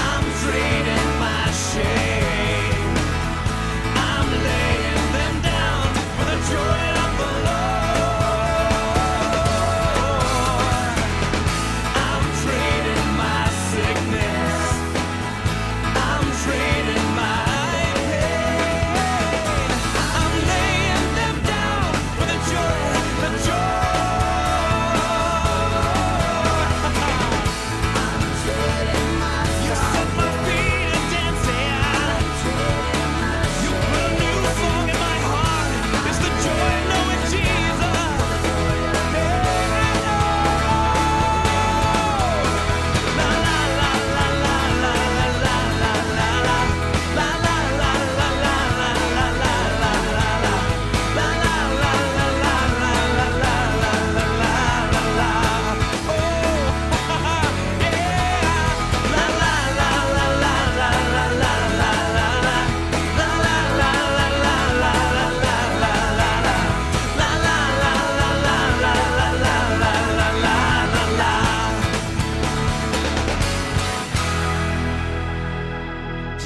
I'm trading my shame, I'm laying them down for the joy of the Lord. I'm trading my sickness, I'm trading my pain, I'm laying them down for the joy, the joy. You set my feet a dancing, you put a new song in my heart. It's the joy of knowing Jesus. La la la la la la la la la la la la la la la la la la la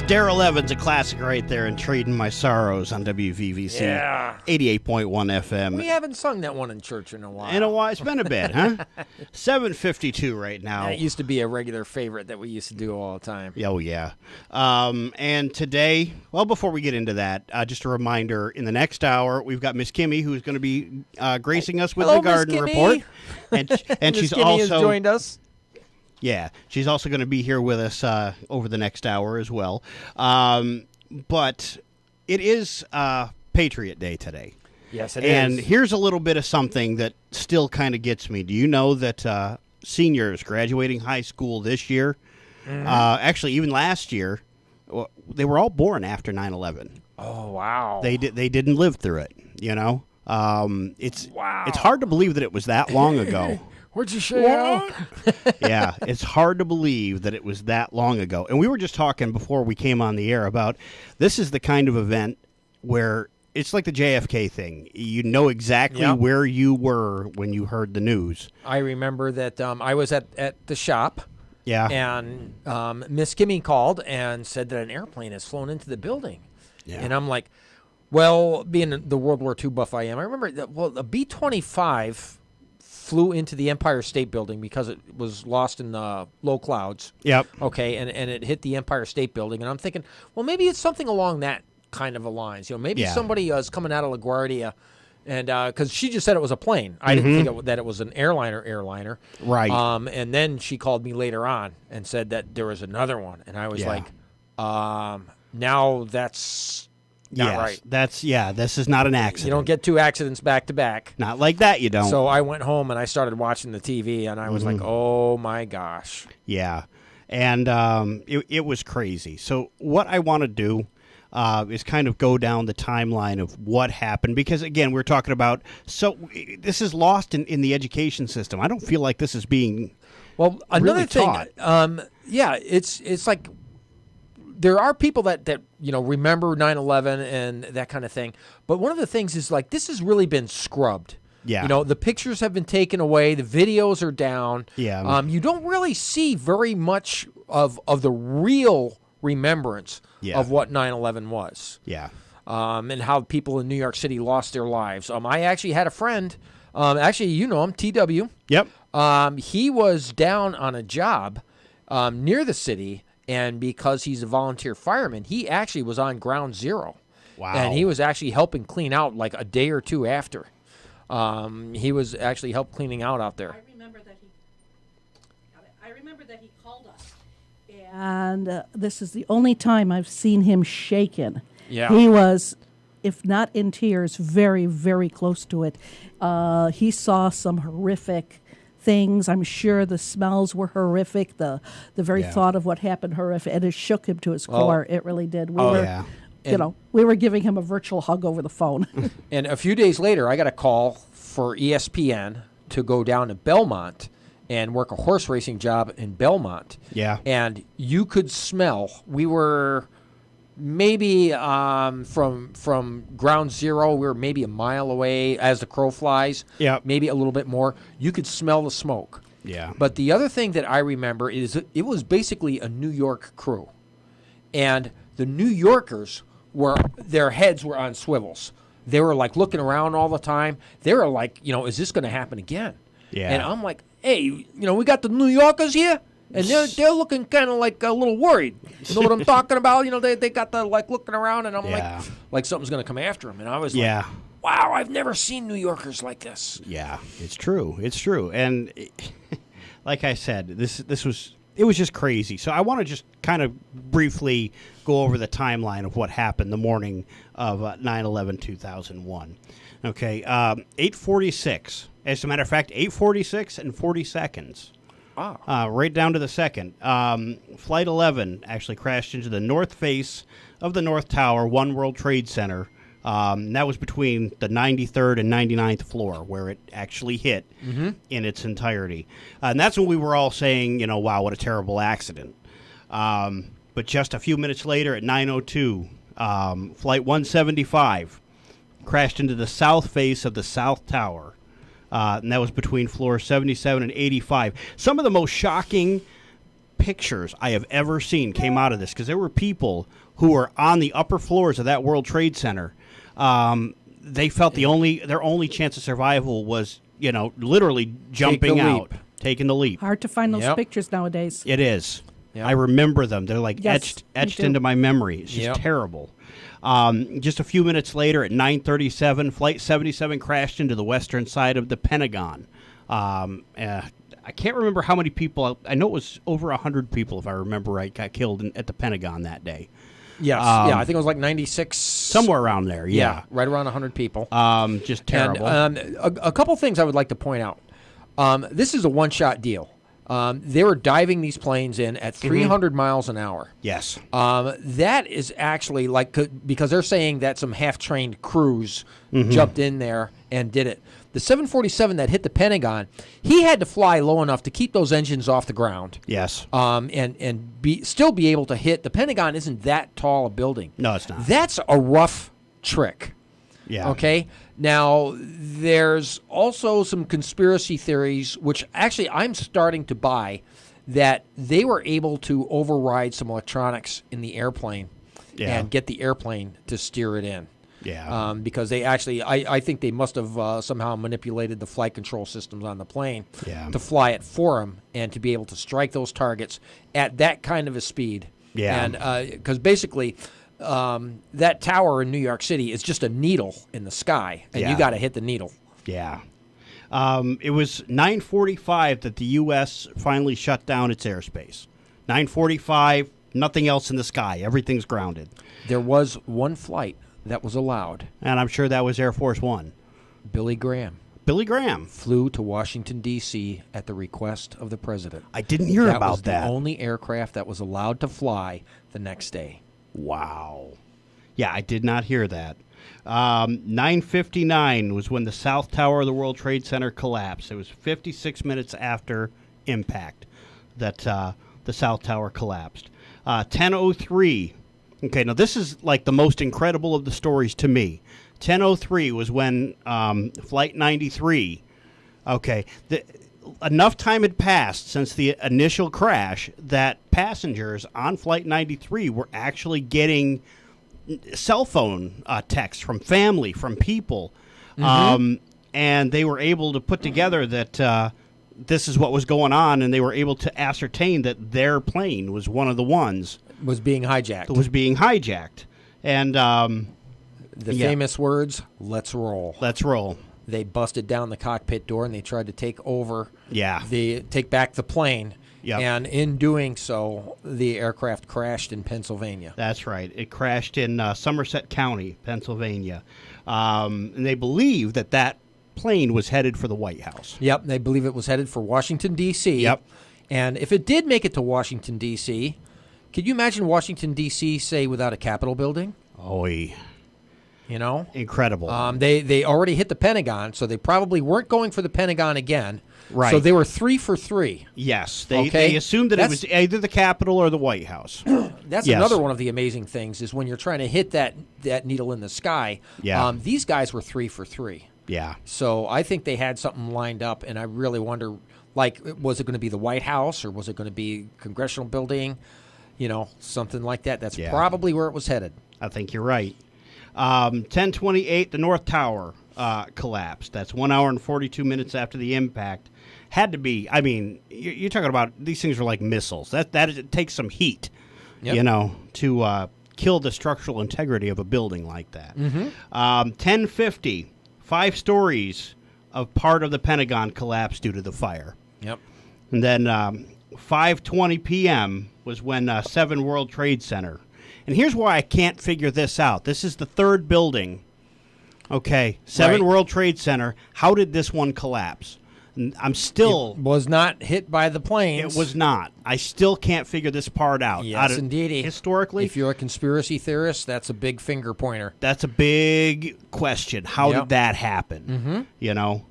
Daryl Evans, a classic right there, and Trading My Sorrows on WVVC Yeah. 88.1 FM. We haven't sung that one in church in a while. In a while, it's been a bit, huh? 7:52 right now. It used to be a regular favorite that we used to do all the time. Oh, yeah. And today, well, before we get into that, just a reminder, in the next hour, we've got Miss Kimmy, who's going to be gracing us with Hello, the Garden Miss Report. Kimmy. And Miss she's Kimmy has also joined us. Yeah, she's also going to be here with us over the next hour as well. But it is Patriot Day today. Yes, it And is. here's a little bit of something that still kind of gets me. Do you know that seniors graduating high school this year, actually even last year, they were all born after 9/11. Oh, wow. They didn't live through it, you know? It's Wow. It's hard to believe that it was that long ago. What'd you say, Al? Yeah, it's hard to believe that it was that long ago. And we were just talking before we came on the air about this is the kind of event where it's like the JFK thing. You know exactly Yep. where you were when you heard the news. I remember that I was at the shop. Yeah. And Miss Kimmy called and said that an airplane has flown into the building. Yeah. And I'm like, well, being the World War II buff I am, I remember that, well, a B-25 flew into the Empire State Building because it was lost in the low clouds. Yep. Okay, and it hit the Empire State Building. And I'm thinking, well, maybe it's something along that kind of a lines. You know, maybe Yeah. somebody was coming out of LaGuardia. And because she just said it was a plane, I didn't think that it was an airliner. Right. And then she called me later on and said that there was another one, and I was Yeah. like, now that's not Yes, right. this is not an accident. You don't get two accidents back to back. Not like that, you don't. So I went home and I started watching the TV, and I was like, oh my gosh. Yeah. And it was crazy. So what I want to do is kind of go down the timeline of what happened. Because, again, we're talking about, so this is lost in the education system. I don't feel like this is being Well, another really thing, taught. yeah, it's like there are people that remember 9/11 and that kind of thing. But one of the things is like this has really been scrubbed. Yeah. The pictures have been taken away. The videos are down. Yeah. You don't really see very much of the real remembrance Yeah. of what 9/11 was. Yeah. And how people in New York City lost their lives. I actually had a friend. Actually, you know him, TW. Yep. He was down on a job, near the city, and because he's a volunteer fireman, he actually was on ground zero. Wow. And he was actually helping clean out like a day or two after. He was actually helped cleaning out there. I remember that he called us, and this is the only time I've seen him shaken. Yeah. He was, if not in tears, very, very close to it. He saw some horrific things. I'm sure the smells were horrific. The very thought of what happened horrific, and it shook him to his core. It really did. We were giving him a virtual hug over the phone. And a few days later, I got a call for ESPN to go down to Belmont and work a horse racing job in Belmont. Yeah. And you could smell. We were maybe from ground zero, we were maybe a mile away as the crow flies. Yeah. Maybe a little bit more. You could smell the smoke. Yeah. But the other thing that I remember is it was basically a New York crew. And the New Yorkers their heads were on swivels. They were like looking around all the time. They were like, is this going to happen again? Yeah. And I'm like, hey, we got the New Yorkers here, and they're looking kind of like a little worried. You know what I'm talking about? They got the like looking around, and I'm like something's going to come after them. And I was like, wow, I've never seen New Yorkers like this. Yeah, it's true. It's true. And like I said, it was just crazy. So I want to just kind of briefly go over the timeline of what happened the morning of 9/11/2001. Okay, 8:46. As a matter of fact, 8:46 and 40 seconds. Right down to the second. Flight 11 actually crashed into the north face of the North Tower, One World Trade Center. And that was between the 93rd and 99th floor where it actually hit in its entirety. And that's when we were all saying, wow, what a terrible accident. But just a few minutes later at 9:02, Flight 175 crashed into the south face of the South Tower. And that was between floors 77 and 85. Some of the most shocking pictures I have ever seen came out of this because there were people who were on the upper floors of that World Trade Center. They felt their only chance of survival was, literally jumping out, taking the leap. Hard to find those pictures nowadays. It is. Yep. I remember them. They're like etched into my memory. It's just Yep. terrible. Just a few minutes later at 9:37, Flight 77 crashed into the western side of the Pentagon. I can't remember how many people. I know it was over 100 people, if I remember right, got killed at the Pentagon that day. Yes. I think it was like 96. Somewhere around there, yeah. Right around 100 people. Just terrible. And, a couple things I would like to point out. This is a one-shot deal. They were diving these planes in at 300 miles an hour. Yes. That is actually because they're saying that some half-trained crews jumped in there and did it. The 747 that hit the Pentagon, he had to fly low enough to keep those engines off the ground. Yes. And still be able to hit. The Pentagon isn't that tall a building. No, it's not. That's a rough trick. Yeah. Okay. Now, there's also some conspiracy theories, which actually I'm starting to buy, that they were able to override some electronics in the airplane and get the airplane to steer it in. Yeah. Because they actually, I think they must have somehow manipulated the flight control systems on the plane to fly it for them and to be able to strike those targets at that kind of a speed. Yeah. And because basically, that tower in New York City is just a needle in the sky, and you got to hit the needle. Yeah. It was 9:45 that the U.S. finally shut down its airspace. 9:45, nothing else in the sky. Everything's grounded. There was one flight that was allowed. And I'm sure that was Air Force One. Billy Graham. Billy Graham flew to Washington, D.C. at the request of the president. I didn't hear about that. That was the only aircraft that was allowed to fly the next day. Wow. Yeah, I did not hear that. 9:59 was when the South Tower of the World Trade Center collapsed. It was 56 minutes after impact that the South Tower collapsed. 10:03. Okay, now this is like the most incredible of the stories to me. 10:03 was when Flight 93. Okay, enough time had passed since the initial crash that passengers on Flight 93 were actually getting cell phone texts from family, from people, and they were able to put together that this is what was going on, and they were able to ascertain that their plane was one of the ones Was being hijacked. that was being hijacked. And The famous words, let's roll. let's roll. They busted down the cockpit door and they tried to take over Yeah. take back the plane. Yep. And in doing so, the aircraft crashed in Pennsylvania. That's right. It crashed in Somerset County, Pennsylvania. And they believe that plane was headed for the White House. Yep, they believe it was headed for Washington, D.C. Yep. And if it did make it to Washington, D.C., could you imagine Washington, D.C., say, without a Capitol building? Oh, You know? incredible. They already hit the Pentagon, so they probably weren't going for the Pentagon again. Right. So they were 3 for 3. Yes. Okay. They assumed that it That's- was either the Capitol or the White House. That's Yes. another one of the amazing things is when you're trying to hit that needle in the sky. Yeah. These guys were 3 for 3. Yeah. So I think they had something lined up, and I really wonder, like, was it going to be the White House or was it going to be congressional building? You know, something like that. That's Yeah. probably where it was headed. I think you're right. 10:28, the North Tower collapsed. That's 1 hour and 42 minutes after the impact. Had to be. I mean, you're talking about these things are like missiles. It takes some heat, Yep. you know, to kill the structural integrity of a building like that. 10:50, 5 stories of part of the Pentagon collapsed due to the fire. Yep. And then 5:20 p.m. was when 7 World Trade Center. And here's why I can't figure this out. This is the third building. Okay, 7 Right. World Trade Center. How did this one collapse? I'm still. Was not hit by the planes. It was not. I still can't figure this part out. Yes, indeed. Historically, If you're a conspiracy theorist, that's a big finger pointer. that's a big question. How Yep. did that happen? You know,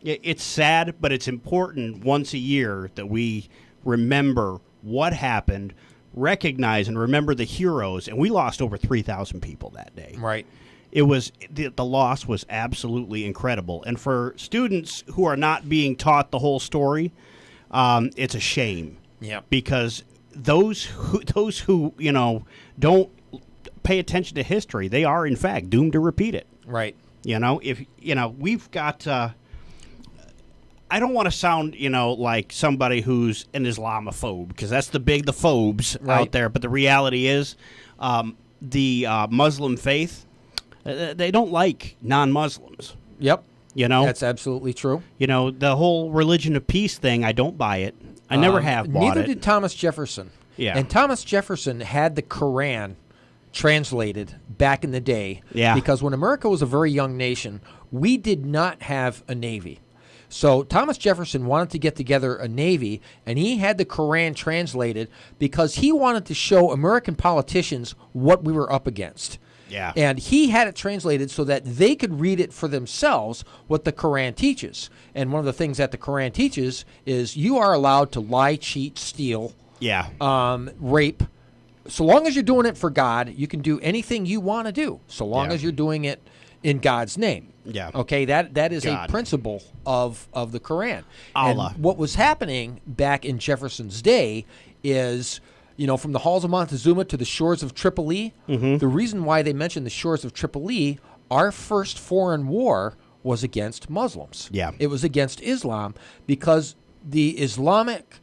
it's sad, but it's important once a year that we remember what happened, recognize and remember the heroes. And we lost over 3,000 people that day. Right. It was the loss was absolutely incredible, and for students who are not being taught the whole story, it's a shame. Yep. Because those who you know don't pay attention to history, they are in fact doomed to repeat it. Right. You know, if you know, we've got. I don't want to sound, you know, like somebody who's an Islamophobe, because that's the phobes Right. out there. But the reality is, the Muslim faith, they don't like non-Muslims. Yep. You know, That's absolutely true. you know, the whole religion of peace thing. I don't buy it. I never have bought Neither it. did Thomas Jefferson. Yeah. And Thomas Jefferson had the Quran translated back in the day. Yeah. Because when America was a very young nation, we did not have a navy. So Thomas Jefferson wanted to get together a navy, and he had the Quran translated because he wanted to show American politicians what we were up against. Yeah. And he had it translated so that they could read it for themselves what the Quran teaches. And one of the things that the Quran teaches is you are allowed to lie, cheat, steal, Yeah. rape. So long as you're doing it for God, you can do anything you want to do, so long Yeah. as you're doing it in God's name. Yeah. Okay, that is God. a principle of the Quran. Allah. And what was happening back in Jefferson's day is, you know, from the halls of Montezuma to the shores of Tripoli, the reason why they mentioned the shores of Tripoli, our first foreign war was against Muslims. Yeah. It was against Islam because the Islamic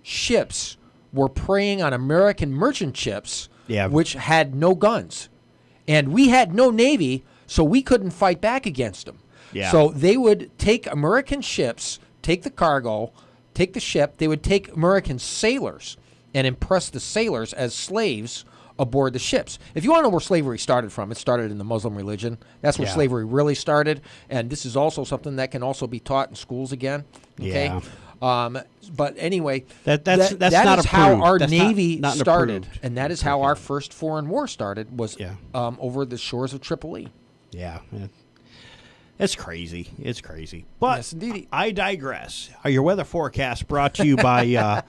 ships were preying on American merchant ships, Yeah. which had no guns. And we had no navy, so we couldn't fight back against them. Yeah. So they would take American ships, take the cargo, take the ship. They would take American sailors and impress the sailors as slaves aboard the ships. If you want to know where slavery started from, it started in the Muslim religion. That's where Yeah. slavery really started. And this is also something that can also be taught in schools again. Okay? Yeah. But anyway, That's that not is how approved. our That's not- Navy not started. approved. And that is how our first foreign war started, was Yeah. over the shores of Tripoli. Yeah. It's crazy. It's crazy. But Yes, indeed. I digress. Your weather forecast brought to you by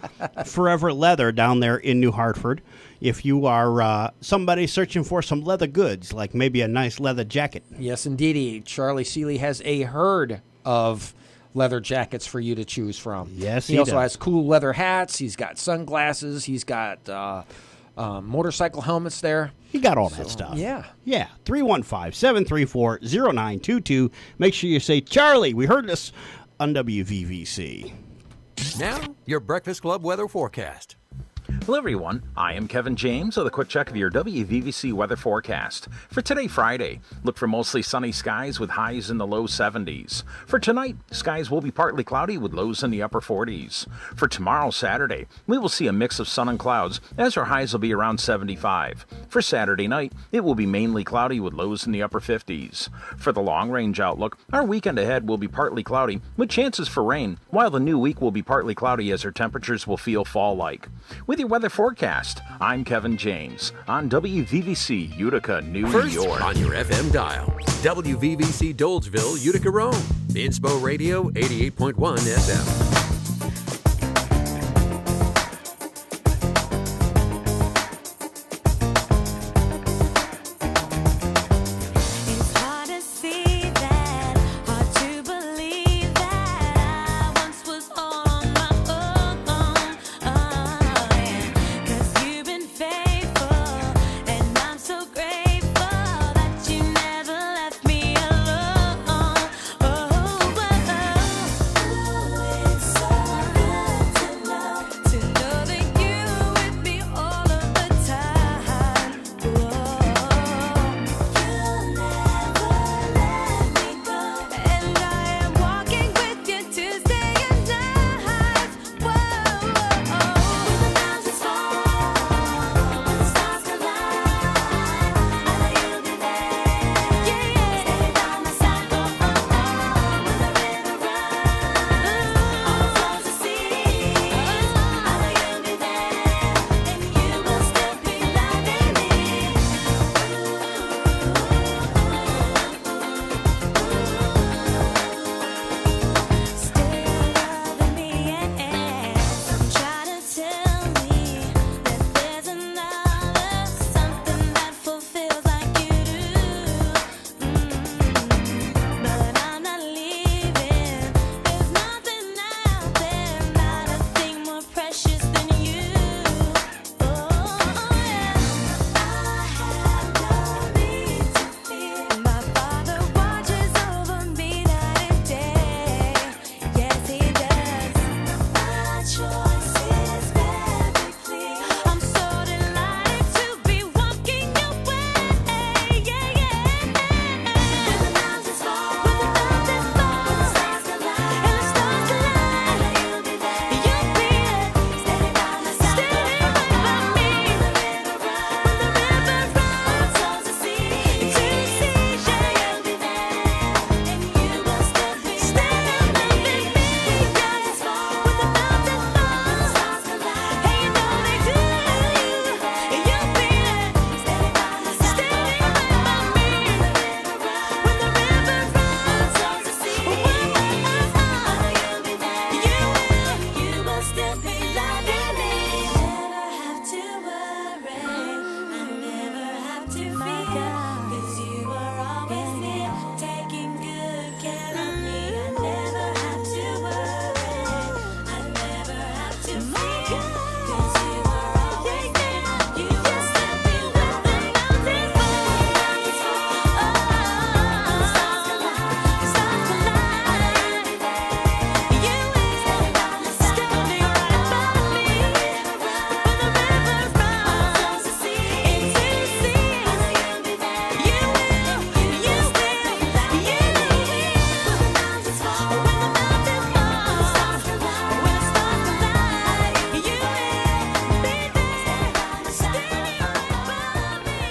Forever Leather down there in New Hartford. If you are somebody searching for some leather goods, like maybe a nice leather jacket. Yes, indeedy. Charlie Seeley has a herd of leather jackets for you to choose from. Yes, he he also does. has cool leather hats. He's got sunglasses. He's got motorcycle helmets there. You got all that stuff. Yeah. Yeah. 315-734-0922. Make sure you say, Charlie, we heard this on WVVC. Now, your Breakfast Club weather forecast. Hello, everyone. I am Kevin James with a quick check of your WVVC weather forecast. For today, Friday, look for mostly sunny skies with highs in the low 70s. For tonight, skies will be partly cloudy with lows in the upper 40s. For tomorrow, Saturday, we will see a mix of sun and clouds as our highs will be around 75. For Saturday night, it will be mainly cloudy with lows in the upper 50s. For the long-range outlook, our weekend ahead will be partly cloudy with chances for rain, while the new week will be partly cloudy as our temperatures will feel fall-like. With your weather forecast, I'm Kevin James on WVVC Utica, New First York. on your FM dial, WVVC Dolgeville, Utica, Rome. Inspo Radio 88.1 FM. It's hard to see that, hard to believe that I once was all on my own. 'Cause you've been faithful, and I'm so grateful that you never left me alone. It's so good to know that you were with me all of the time. You'll never let me go, and I am walking with you Tuesday and night. When the mountains fall, when the stars collide, I know you'll be there, stay by my side. When the river runs, flows the sea, I know you'll be there, and you will still be loving me. Still loving me, Some try to tell me that there's another something that fulfills like you do. But I'm not leaving. There's nothing out there, not a thing more precious than you. I have no need to fear. My Father watches over me night and day. Yes, He does. My choice is very clear. I'm so delighted to be walking your way. When the mountains fall, when the stars collide, and the stars collide, you'll be there. You'll be there, standing by my side. Standing right by me. When the river runs, flows the sea, you'll be there, and you will still be loving me. When the mountains fall, when the stars collide, and you know they do. You'll be there, standing by my side. Standing right by me. When the river runs, flows the sea, I know you'll be there. You will still be loving me. Never have to worry, I never have to fear, 'cause you are always near, taking good care of me. I never have to worry, I never have to fear, 'cause you are always near. You will still be loving me. Mountains fall, stars collide, you will standing right by me. When the river runs, flows the sea, into the sea, I know you'll be there. You will. When the mountains fall, when the stars collide, when the stars collide, you will be there, standing right by me.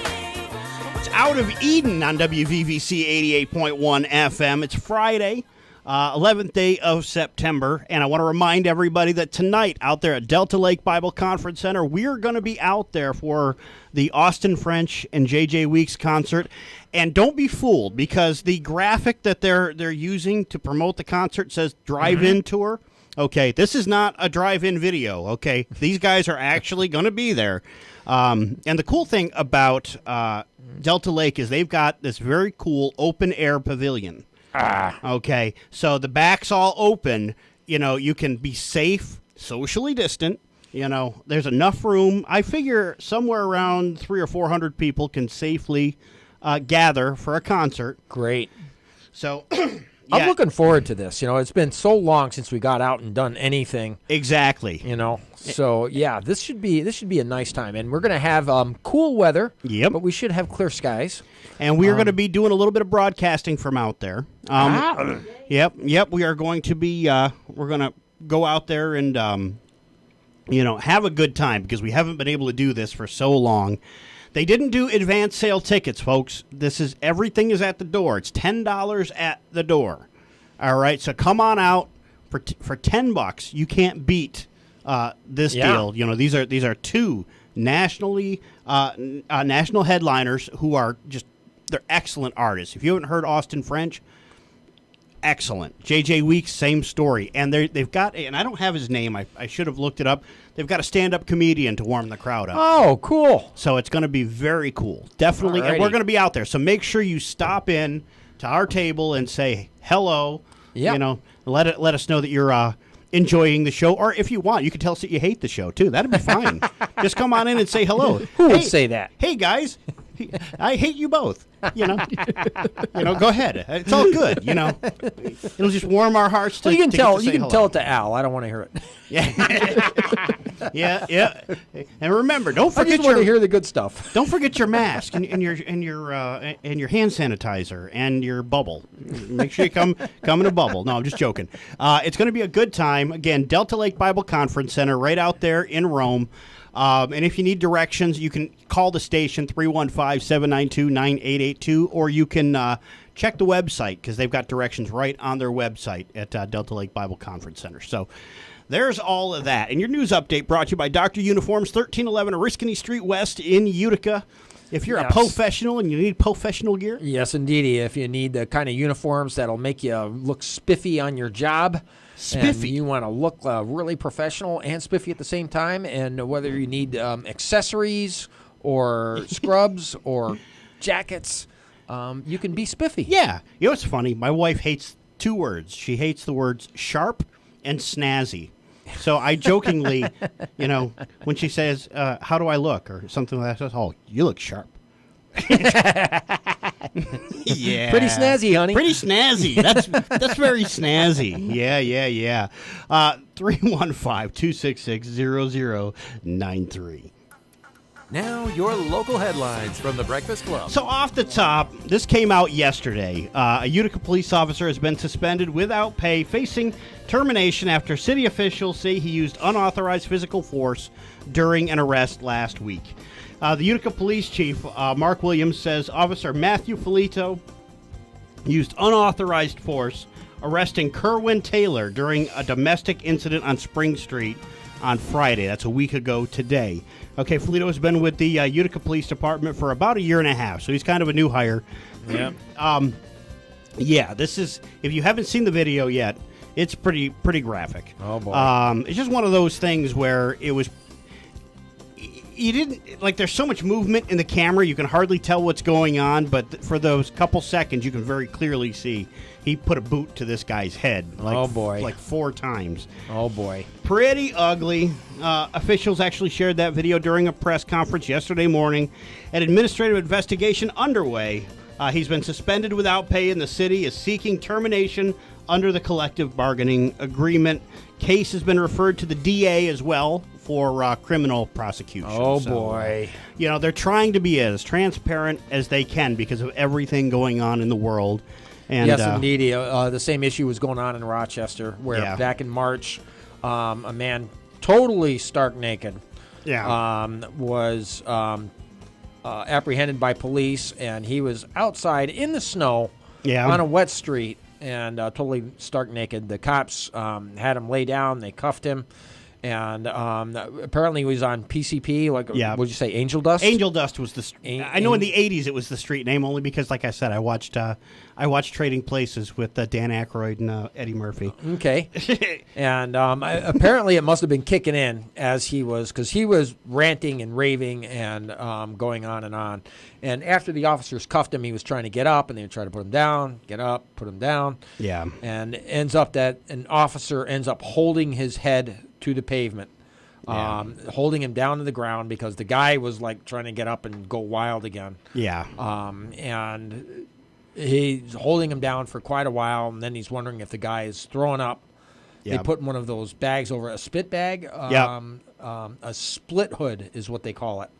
It's Out of Eden on WVVC 88.1 FM. It's Friday, 11th day of September, and I want to remind everybody that tonight out there at Delta Lake Bible Conference Center, we're going to be out there for the Austin French and J.J. Weeks concert. And don't be fooled, because the graphic that they're using to promote the concert says drive-in tour. Okay, this is not a drive-in video, okay? These guys are actually going to be there. And the cool thing about Delta Lake is they've got this very cool open-air pavilion. Okay, so the back's all open. You know, you can be safe, socially distant. You know, there's enough room. I figure somewhere around 300 or 400 people can safely gather for a concert. Great. So I'm looking forward to this. It's been so long since we got out and done anything. Exactly. So yeah, this should be a nice time, and we're going to have cool weather. Yep. But we should have clear skies. And we are going to be doing a little bit of broadcasting from out there. Yep. We are going to be. We're going to go out there and have a good time because we haven't been able to do this for so long. They didn't do advance sale tickets, folks. Everything is at the door. It's $10 at the door. All right, so come on out for $10. You can't beat this deal. These are two national headliners who are they're excellent artists. If you haven't heard Austin French, excellent. JJ Weeks, same story. And they've got, and I don't have his name. I should have looked it up. They've got a stand-up comedian to warm the crowd up. Oh, cool. So it's going to be very cool. Definitely. Alrighty. And we're going to be out there. So make sure you stop in to our table and say hello. Yeah. Let us know that you're enjoying the show. Or if you want, you can tell us that you hate the show, too. That'd be fine. Just come on in and say hello. Who would say that? Hey, guys. I hate you both. Go ahead. It's all good. It'll just warm our hearts. You can tell hello. it to Al. I don't want to hear it. Yeah. And remember, don't forget I just want to hear the good stuff. Don't forget your mask and your hand sanitizer and your bubble. Make sure you come in a bubble. No, I'm just joking. It's going to be a good time. Again, Delta Lake Bible Conference Center, right out there in Rome. And if you need directions, you can call the station, 315-792-9882, or you can check the website because they've got directions right on their website at Delta Lake Bible Conference Center. So there's all of that. And your news update brought to you by Dr. Uniforms, 1311 Oriskany Street West in Utica. If you're a professional and you need professional gear. Yes, indeed. If you need the kind of uniforms that'll make you look spiffy on your job. Spiffy. And you want to look really professional and spiffy at the same time, and whether you need accessories or scrubs or jackets, you can be spiffy. Yeah. You know what's funny? My wife hates two words. She hates the words sharp and snazzy. So I jokingly, when she says, how do I look? Or something like that, oh, you look sharp. Yeah. Pretty snazzy, honey. Pretty snazzy. That's very snazzy. Yeah. 315-266-0093. Now, your local headlines from the Breakfast Club. So off the top, this came out yesterday. A Utica police officer has been suspended without pay, facing termination after city officials say he used unauthorized physical force during an arrest last week. The Utica Police Chief, Mark Williams, says Officer Matthew Felito used unauthorized force arresting Kerwin Taylor during a domestic incident on Spring Street on Friday. That's a week ago today. Okay, Felito has been with the Utica Police Department for about a year and a half, so he's kind of a new hire. Yeah. This is, if you haven't seen the video yet, it's pretty graphic. Oh, boy. It's just one of those things where it was... You didn't, there's so much movement in the camera, you can hardly tell what's going on, but for those couple seconds, you can very clearly see he put a boot to this guy's head. Oh, boy. Like 4 times. Oh, boy. Pretty ugly. Officials actually shared that video during a press conference yesterday morning. An administrative investigation underway. He's been suspended without pay, and the city is seeking termination under the collective bargaining agreement. Case has been referred to the DA as well for criminal prosecution. Oh, boy. They're trying to be as transparent as they can because of everything going on in the world. And, yes, indeed. The same issue was going on in Rochester, where back in March, a man totally stark naked was apprehended by police, and he was outside in the snow on a wet street and totally stark naked. The cops had him lay down. They cuffed him. And apparently he was on PCP, what would you say, Angel Dust? Angel Dust was the... I know in the 80s it was the street name, only because, like I said, I watched Trading Places with Dan Aykroyd and Eddie Murphy. Okay. And apparently it must have been kicking in as because he was ranting and raving and going on and on. And after the officers cuffed him, he was trying to get up, and they tried to put him down, get up, put him down. Yeah. And ends up that an officer ends up holding his head to the pavement, holding him down to the ground because the guy was trying to get up and go wild again. Yeah. And He's holding him down for quite a while, and then he's wondering if the guy is throwing up. They put one of those bags over a spit bag. A split hood is what they call it.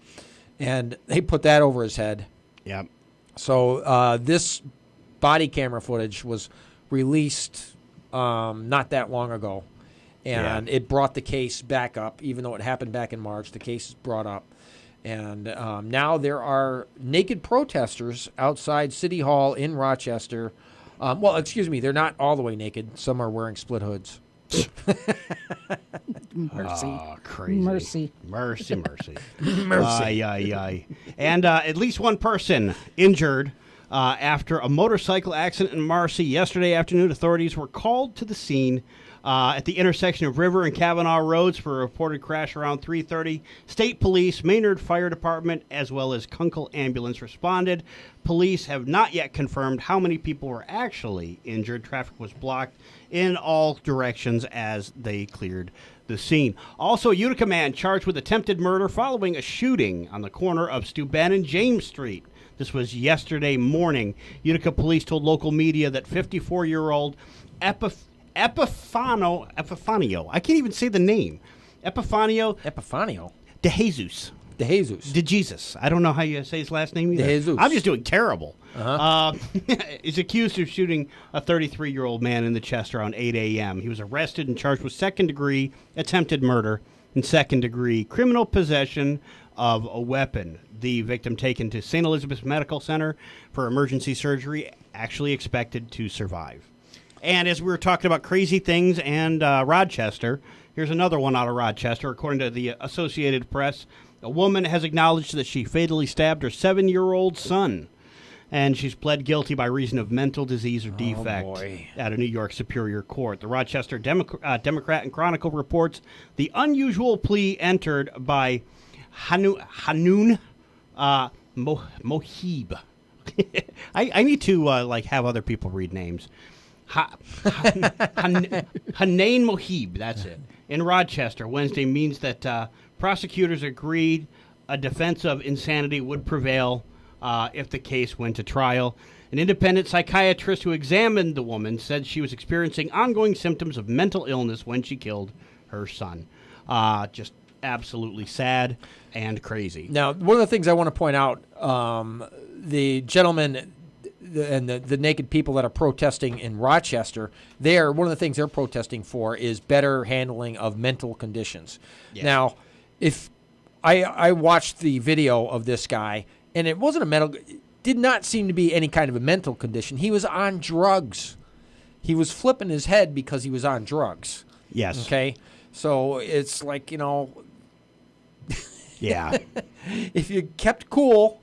And they put that over his head. Yep. So this body camera footage was released not that long ago. And it brought the case back up. Even though it happened back in March, the case is brought up. And now there are naked protesters outside City Hall in Rochester. They're not all the way naked. Some are wearing split hoods. Mercy. Oh, crazy. Mercy. Mercy. And at least one person injured after a motorcycle accident in Marcy yesterday afternoon. Authorities were called to the scene at the intersection of River and Kavanaugh Roads for a reported crash around 3:30. State Police, Maynard Fire Department, as well as Kunkel Ambulance responded. Police have not yet confirmed how many people were actually injured. Traffic was blocked in all directions as they cleared the scene. Also, a Utica man charged with attempted murder following a shooting on the corner of Steuben and James Street. This was yesterday morning. Utica police told local media that 54-year-old Epifanio. I can't even say the name. Epifanio De Jesus. De Jesus. I don't know how you say his last name either. De Jesus. I'm just doing terrible. Is accused of shooting a 33-year-old man in the chest around 8 a.m. He was arrested and charged with second-degree attempted murder and second-degree criminal possession of a weapon. The victim taken to St. Elizabeth's Medical Center for emergency surgery, actually expected to survive. And as we were talking about crazy things and Rochester, here's another one out of Rochester. According to the Associated Press, a woman has acknowledged that she fatally stabbed her 7-year-old son. And she's pled guilty by reason of mental disease or defect at a New York Superior Court. The Rochester Democrat and Chronicle reports the unusual plea entered by Hanoun Mohib. I need to have other people read names. Hanain Mohib, that's it. In Rochester, Wednesday means that prosecutors agreed a defense of insanity would prevail if the case went to trial. An independent psychiatrist who examined the woman said she was experiencing ongoing symptoms of mental illness when she killed her son. Just absolutely sad and crazy. Now, one of the things I want to point out, the gentleman and the naked people that are protesting in Rochester, one of the things they're protesting for is better handling of mental conditions. Yes. Now, if I watched the video of this guy, and it wasn't did not seem to be any kind of a mental condition. He was on drugs. He was flipping his head because he was on drugs. Yes. Okay? So it's like, yeah. If you kept cool,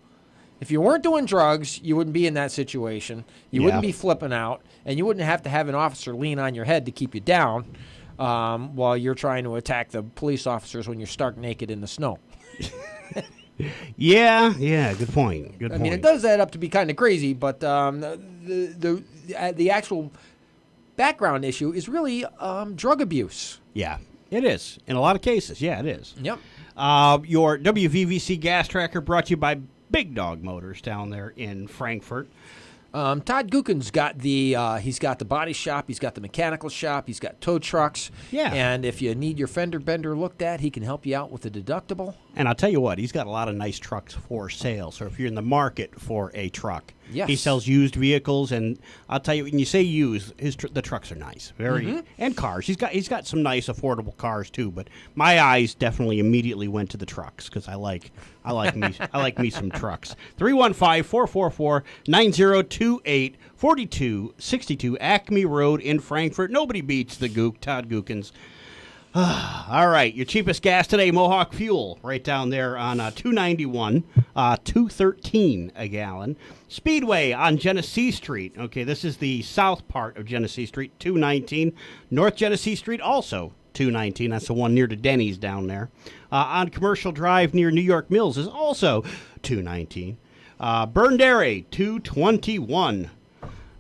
if you weren't doing drugs, you wouldn't be in that situation. You wouldn't be flipping out, and you wouldn't have to have an officer lean on your head to keep you down while you're trying to attack the police officers when you're stark naked in the snow. Yeah, good point. I mean, it does add up to be kind of crazy, but the actual background issue is really drug abuse. Yeah, it is. In a lot of cases, yeah, it is. Yep. Your WVVC gas tracker brought to you by Big Dog Motors down there in Frankfort. Todd Gookin's got he's got the body shop, he's got the mechanical shop, he's got tow trucks. Yeah. And if you need your fender bender looked at, he can help you out with a deductible. And I'll tell you what, he's got a lot of nice trucks for sale. So if you're in the market for a truck, yes. He sells used vehicles. And I'll tell you, when you say used, the trucks are nice, and cars. He's got some nice affordable cars too. But my eyes definitely immediately went to the trucks because I like me some trucks. 315-444-9028, 4262 Acme Road in Frankfort. Nobody beats the Gook, Todd Gookins. All right, your cheapest gas today, Mohawk Fuel, right down there on 291, $2.13 a gallon. Speedway on Genesee Street. Okay, this is the south part of Genesee Street, $2.19. North Genesee Street, also $2.19. That's the one near to Denny's down there. On Commercial Drive near New York Mills is also $2.19. Burnderry, $2.21.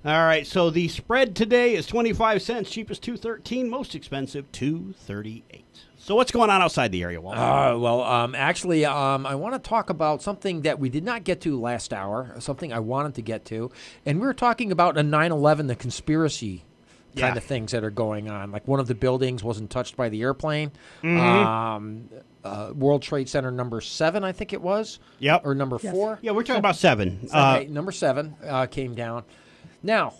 All right, so the spread today is 25 cents, cheapest $2.13, most expensive $2.38. So what's going on outside the area, Walter? Actually, I want to talk about something that we did not get to last hour, something I wanted to get to, and we were talking about a 9/11, the conspiracy kind of things that are going on. Like one of the buildings wasn't touched by the airplane. World Trade Center number 7, I think it was. Yep. Or number 4. Yeah, we're talking about 7. Number 7 came down. Now,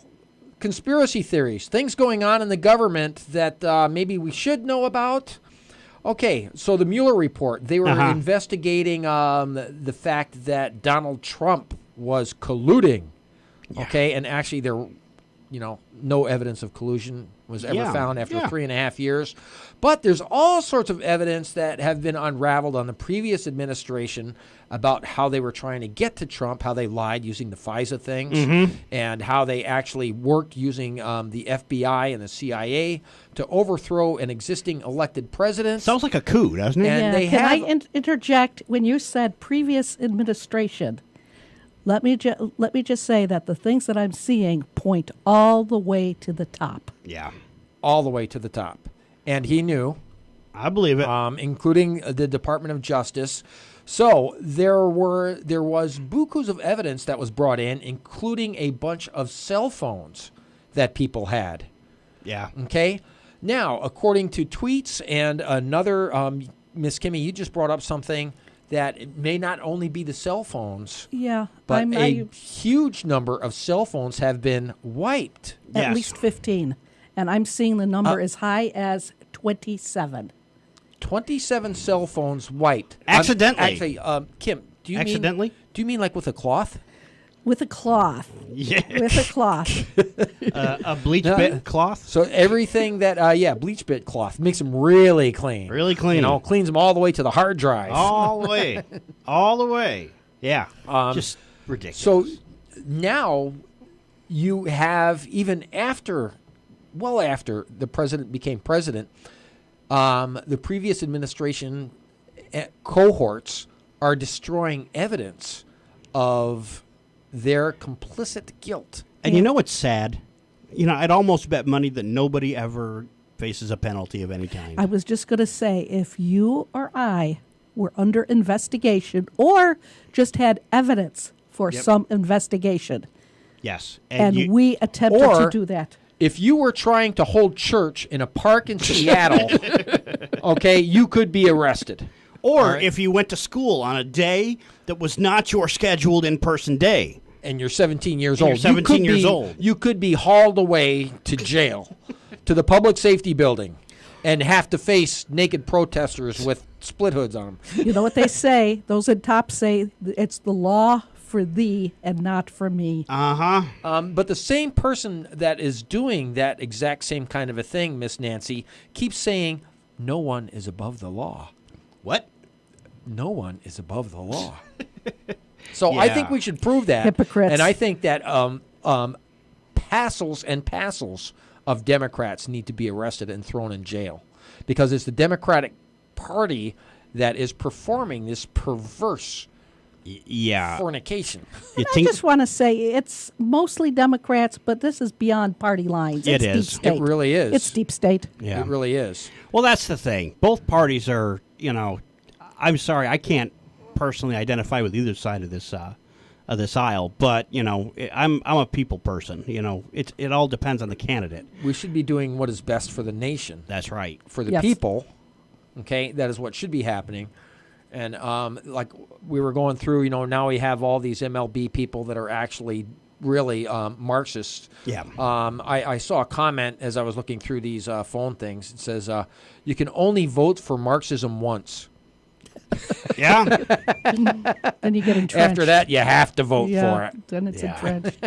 conspiracy theories, things going on in the government that maybe we should know about. Okay, so the Mueller report, they were investigating the fact that Donald Trump was colluding. Yeah. Okay, and actually there, no evidence of collusion was ever found after 3.5 years. But there's all sorts of evidence that have been unraveled on the previous administration about how they were trying to get to Trump, how they lied using the FISA things, and how they actually worked using the FBI and the CIA to overthrow an existing elected president. Sounds like a coup, doesn't it? And Can I interject? When you said previous administration, let me just say that the things that I'm seeing point all the way to the top. Yeah. All the way to the top. And he knew. I believe it. Including the Department of Justice. So there was bukus of evidence that was brought in, including a bunch of cell phones that people had. Yeah. Okay? Now, according to tweets and another, Miss Kimmy, you just brought up something that it may not only be the cell phones. Yeah. But a huge number of cell phones have been wiped. At least 15. And I'm seeing the number as high as 27. 27 cell phones wiped. Accidentally. Actually, Kim, do accidentally? You mean like with a cloth? With a cloth. Yeah. With a cloth. A bleach bit cloth? So everything that, bleach bit cloth makes them really clean. Really clean. Cleans them all the way to the hard drive. All the way. All the way. Yeah. Just ridiculous. So now you have, even after the president became president, the previous administration cohorts are destroying evidence of their complicit guilt. And you know what's sad? I'd almost bet money that nobody ever faces a penalty of any kind. I was just going to say, if you or I were under investigation or just had evidence for some investigation. Yes. And we attempted to do that. If you were trying to hold church in a park in Seattle, okay, you could be arrested. Or if you went to school on a day that was not your scheduled in-person day. And you're 17 years old. You're 17 years old. You could be hauled away to jail, to the public safety building, and have to face naked protesters with split hoods on them. You know what they say? Those at top say it's the law for thee and not for me. But the same person that is doing that exact same kind of a thing, Miss Nancy, keeps saying, no one is above the law. What? No one is above the law. So I think we should prove that. Hypocrites. And I think that passels and passels of Democrats need to be arrested and thrown in jail, because it's the Democratic Party that is performing this perverse fornication. I just want to say it's mostly Democrats, but this is beyond party lines. It is. Deep state. It really is. It's deep state. Yeah. It really is. Well, that's the thing. Both parties are, I'm sorry, I can't personally identify with either side of this aisle, but I'm a people person. It all depends on the candidate. We should be doing what is best for the nation. That's right. For the people. Okay, that is what should be happening. And like we were going through, now we have all these MLB people that are actually really Marxists. Yeah. I saw a comment as I was looking through these phone things. It says, you can only vote for Marxism once. Yeah. Then you get entrenched. After that, you have to vote for it. Then it's entrenched.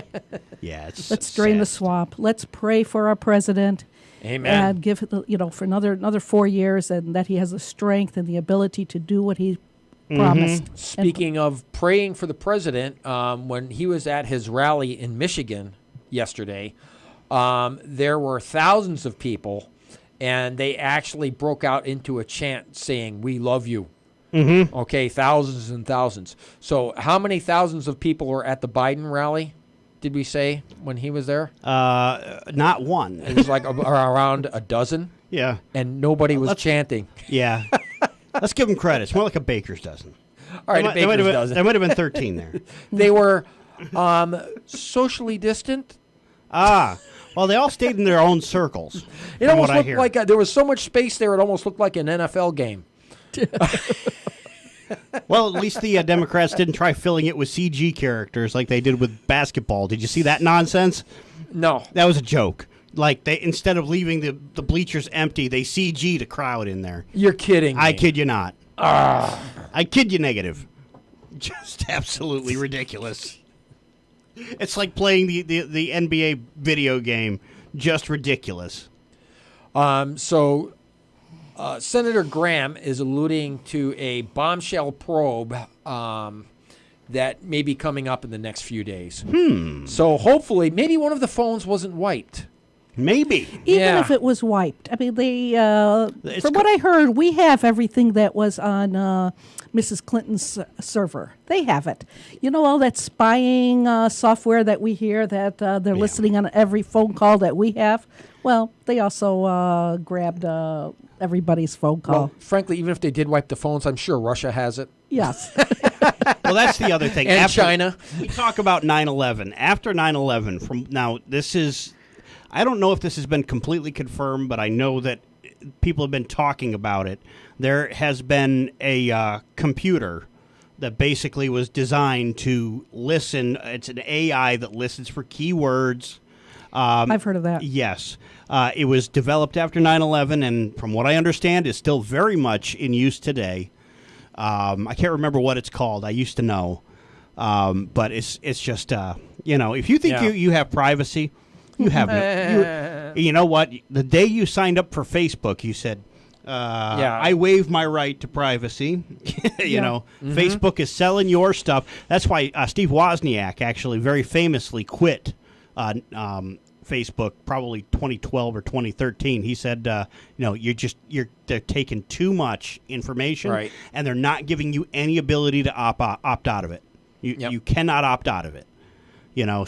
Yeah. Let's drain the swamp. Let's pray for our president. Amen. And give for another 4 years, and that he has the strength and the ability to do what he promised. Speaking of praying for the president, when he was at his rally in Michigan yesterday, there were thousands of people, and they actually broke out into a chant saying, "We love you." Mm-hmm. Okay, thousands and thousands. So how many thousands of people were at the Biden rally? did we say, when he was there? Not one. It was like around a dozen. Yeah. And nobody was chanting. Yeah. Let's give them credit. It's more like a baker's dozen. All right, a baker's dozen. There might have been 13 there. They were socially distant. Well, they all stayed in their own circles. It almost looked like there was so much space there, it almost looked like an NFL game. Well, at least the Democrats didn't try filling it with CG characters like they did with basketball. Did you see that nonsense? No. That was a joke. Like, they instead of leaving the bleachers empty, they CG'd a crowd in there. You're kidding me. I kid you not. I kid you negative. Just absolutely ridiculous. It's like playing the NBA video game. Just ridiculous. So Senator Graham is alluding to a bombshell probe that may be coming up in the next few days. So hopefully, maybe one of the phones wasn't wiped. Maybe. Even if it was wiped. I mean, they. From what I heard, we have everything that was on Mrs. Clinton's server. They have it. You know, all that spying software that we hear that they're listening on every phone call that we have? Well, they also grabbed everybody's phone call. Well, frankly, even if they did wipe the phones, I'm sure Russia has it. Yes. Well, that's the other thing. And China. We talk about 9/11. After 9/11, now this is, I don't know if this has been completely confirmed, but I know that people have been talking about it. There has been a computer that basically was designed to listen. It's an AI that listens for keywords. I've heard of that. Yes. It was developed after 9/11, and from what I understand, is still very much in use today. I can't remember what it's called. I used to know. But it's just, if you think you have privacy, you have no. You know what? The day you signed up for Facebook, you said, I waive my right to privacy. Facebook is selling your stuff. That's why Steve Wozniak actually very famously quit Facebook probably 2012 or 2013. He said, they're taking too much information, and they're not giving you any ability to opt out of it. You cannot opt out of it.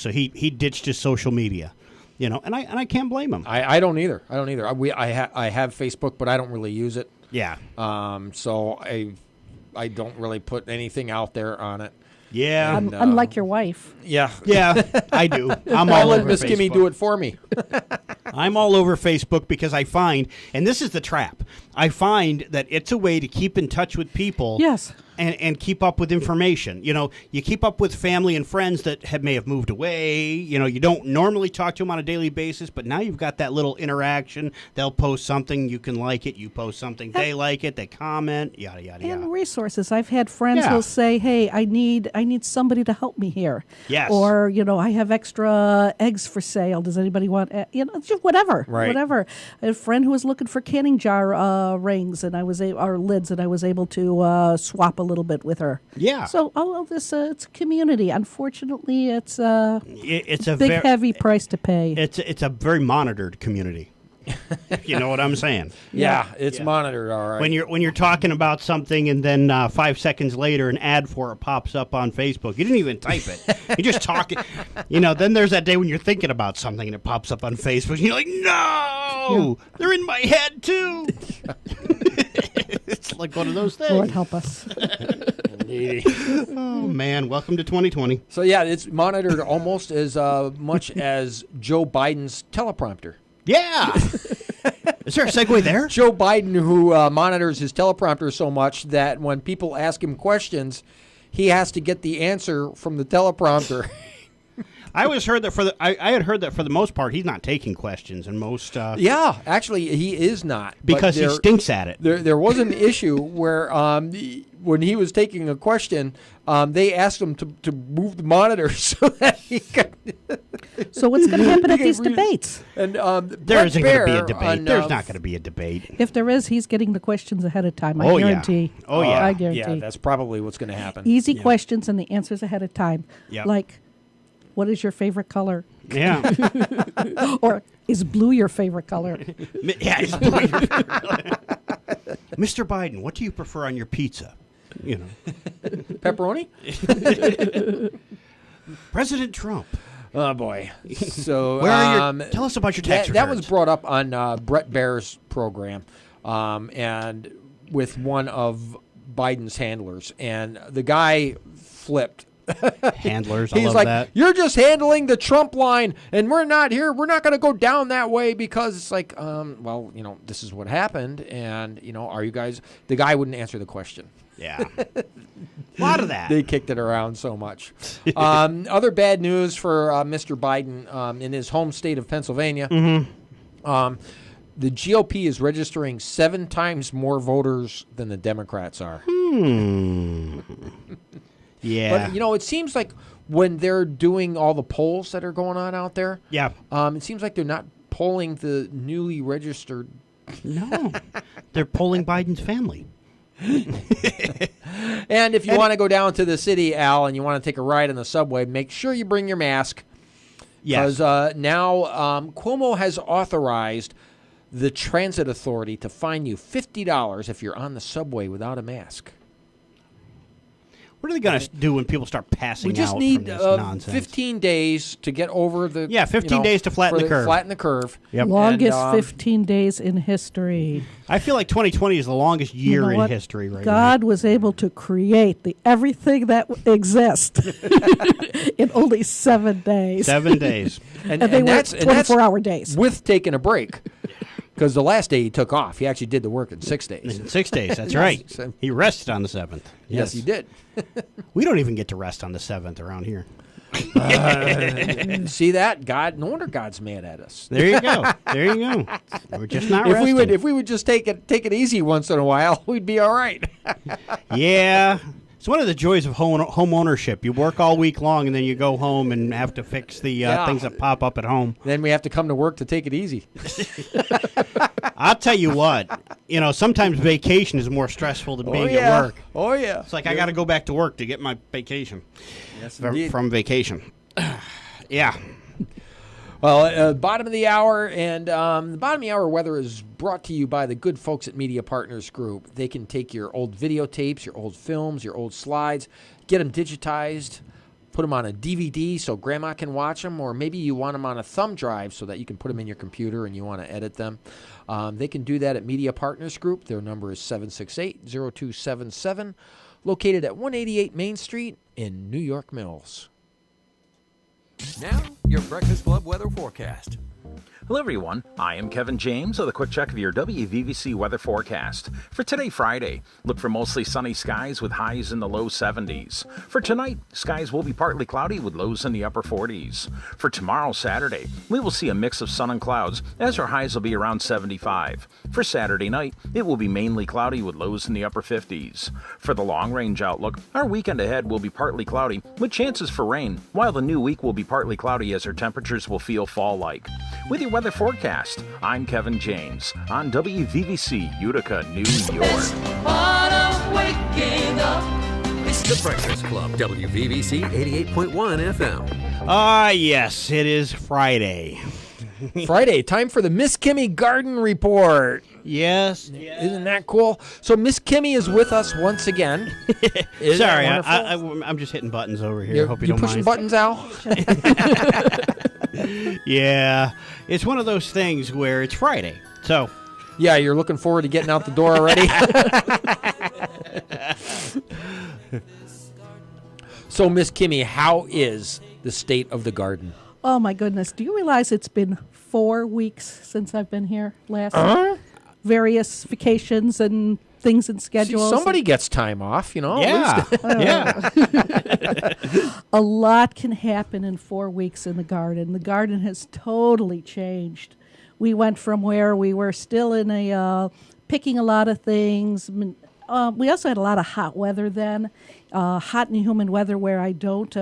So he ditched his social media. And I can't blame him. I don't either. I have Facebook, but I don't really use it. Yeah. So I don't really put anything out there on it. Yeah. Unlike your wife. Yeah. Yeah, I do. I'm all over Miss Facebook. Kimmy do it for me. I'm all over Facebook because I find, and this is the trap, I find that it's a way to keep in touch with people. Yes. And keep up with information. You keep up with family and friends that may have moved away. You don't normally talk to them on a daily basis, but now you've got that little interaction. They'll post something, you can like it. You post something, they like it, they comment, yada, yada, yada. And resources. I've had friends who'll say, hey, I need somebody to help me here. Yes. Or, I have extra eggs for sale. Does anybody want, just whatever. Right. Whatever. I had a friend who was looking for canning jar rings or lids, and I was able to swap a little bit with her. Yeah. So all of this, it's community. Unfortunately, it's a big, heavy price to pay. It's a very monitored community. You know what I'm saying? Yeah, it's monitored, all right. When you're talking about something and then 5 seconds later an ad for it pops up on Facebook. You didn't even type it. You're just talking. Then there's that day when you're thinking about something and it pops up on Facebook. And you're like, no, they're in my head too. It's like one of those things. Lord help us. Oh, man. Welcome to 2020. So, it's monitored almost as much as Joe Biden's teleprompter. Yeah. Is there a segue there? Joe Biden, who monitors his teleprompter so much that when people ask him questions, he has to get the answer from the teleprompter. I always heard that I had heard that for the most part he's not taking questions, and most actually he is not, because he stinks at it. There was an issue where when he was taking a question, they asked him to move the monitor so that he could. So what's going to happen at these debates? And there isn't going to be a debate. There's not going to be a debate. If there is, he's getting the questions ahead of time. I guarantee. Yeah. Oh yeah. I guarantee. Yeah, that's probably what's going to happen. Easy questions and the answers ahead of time. Yep. Like, what is your favorite color? Yeah. Or is blue your favorite color? Yeah, is blue your favorite color? Mr. Biden, what do you prefer on your pizza? Pepperoni? President Trump. Oh, boy. So Where are your, tell us about your tax that returns. was brought up on Brett Baer's program and with one of Biden's handlers. And the guy flipped. Handlers, I He's love like, that. you're just handling the Trump line, and we're not here. We're not going to go down that way because it's like, well, this is what happened, and, are you guys... The guy wouldn't answer the question. Yeah. A lot of that. They kicked it around so much. Other bad news for Mr. Biden in his home state of Pennsylvania. Mm-hmm. The GOP is registering 7 times more voters than the Democrats are. Yeah. But, it seems like when they're doing all the polls that are going on out there, Yeah. it seems like they're not polling the newly registered. No. They're polling Biden's family. And if you want to go down to the city, Al, and you want to take a ride on the subway, make sure you bring your mask. Yes. Because now Cuomo has authorized the transit authority to fine you $50 if you're on the subway without a mask. What are they going to do when people start passing out? We just from need this nonsense? 15 days to get over the... 15 days to flatten the curve. Flatten the curve. Yep. Longest And, 15 days in history. I feel like 2020 is the longest year You know in what? history right God was able to create everything that exists in only 7 days. 7 days. And they were 24-hour days. With taking a break. Because the last day he took off. He actually did the work in 6 days. In 6 days, that's right. He rested on the 7th. Yes, he did. We don't even get to rest on the 7th around here. See that? God, no wonder God's mad at us. There you go. There you go. We're just not resting. If we would just take it easy once in a while, we'd be all right. Yeah. It's one of the joys of home ownership. You work all week long, and then you go home and have to fix the things that pop up at home. Then we have to come to work to take it easy. I'll tell you what. Sometimes vacation is more stressful than being at work. Oh, yeah. It's like I got to go back to work to get my vacation. Yes, from vacation. Yeah. Well, bottom of the hour, and the bottom of the hour weather is brought to you by the good folks at Media Partners Group. They can take your old videotapes, your old films, your old slides, get them digitized, put them on a DVD so grandma can watch them, or maybe you want them on a thumb drive so that you can put them in your computer and you want to edit them. They can do that at Media Partners Group. Their number is 768-0277, located at 188 Main Street in New York Mills. Now, your Breakfast Club weather forecast. Hello, everyone. I am Kevin James with a quick check of your WVVC weather forecast. For today, Friday, look for mostly sunny skies with highs in the low 70s. For tonight, skies will be partly cloudy with lows in the upper 40s. For tomorrow, Saturday, we will see a mix of sun and clouds as our highs will be around 75. For Saturday night, it will be mainly cloudy with lows in the upper 50s. For the long-range outlook, our weekend ahead will be partly cloudy with chances for rain, while the new week will be partly cloudy as our temperatures will feel fall-like. With your weather forecast, I'm Kevin James on WVVC Utica, New York. The Breakfast Club, WVVC 88.1 FM. Yes, it is Friday. Friday, time for the Miss Kimmy Garden Report. Yes. Isn't that cool? So Miss Kimmy is with us once again. Sorry, I'm just hitting buttons over here. Hope you don't pushing mind. buttons, Al? Yeah, it's one of those things where it's Friday. So, yeah, you're looking forward to getting out the door already. So, Miss Kimmy, how is the state of the garden? Oh, my goodness. Do you realize it's been 4 weeks since I've been here various vacations and things and schedules. See, somebody gets time off, Yeah. Yeah. A lot can happen in 4 weeks in the garden. The garden has totally changed. We went from where we were still in picking a lot of things. We also had a lot of hot weather then, hot and humid weather where I don't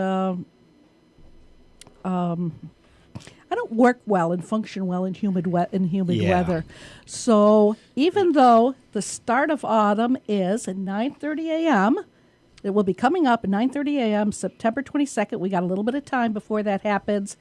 work well and function well in humid weather. So even though the start of autumn is at 9:30 a.m., it will be coming up at 9:30 a.m. September 22nd. We got a little bit of time before that happens,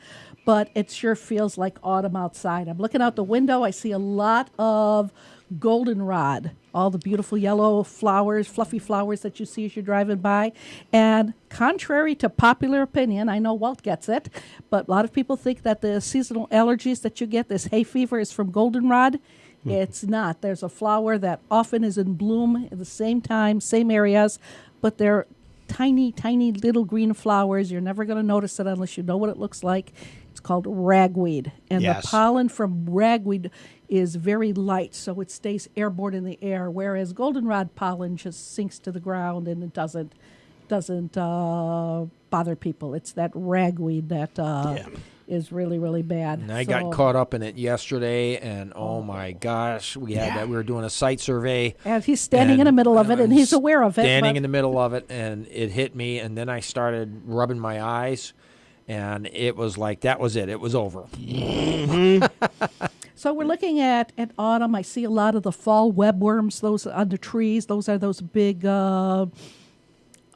but it sure feels like autumn outside. I'm looking out the window. I see a lot of goldenrod, all the beautiful yellow flowers, fluffy flowers that you see as you're driving by. And contrary to popular opinion, I know Walt gets it, but a lot of people think that the seasonal allergies that you get, this hay fever, is from goldenrod. It's not. There's a flower that often is in bloom at the same time, same areas, but they're tiny, tiny little green flowers. You're never going to notice it unless you know what it looks like. It's called ragweed. And Yes. the pollen from ragweed is very light, so it stays airborne in the air, whereas goldenrod pollen just sinks to the ground and it doesn't bother people. It's that ragweed that is really, really bad. And I got caught up in it yesterday, and oh my gosh, we had that. We were doing a site survey. And he's standing in the middle of it, and he's aware of it. Standing in the middle of it, and it hit me, and then I started rubbing my eyes, and it was like, that was it. It was over. So we're looking at autumn. I see a lot of the fall webworms, those on the trees. Those are those big, they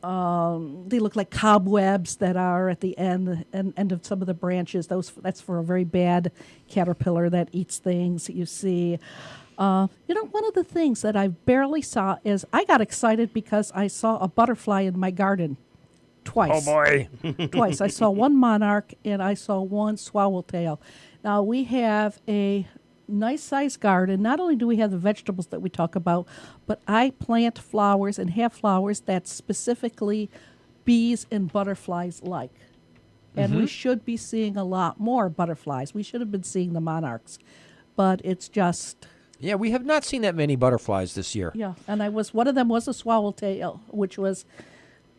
look like cobwebs that are at the end of some of the branches. That's for a very bad caterpillar that eats things that you see. One of the things that I barely saw is I got excited because I saw a butterfly in my garden twice. Oh, boy. Twice. I saw one monarch and I saw one swallowtail. Now, we have a nice-sized garden. Not only do we have the vegetables that we talk about, but I plant flowers and have flowers that specifically bees and butterflies like. And we should be seeing a lot more butterflies. We should have been seeing the monarchs. But it's just... Yeah, we have not seen that many butterflies this year. Yeah, and one of them was a swallowtail, which was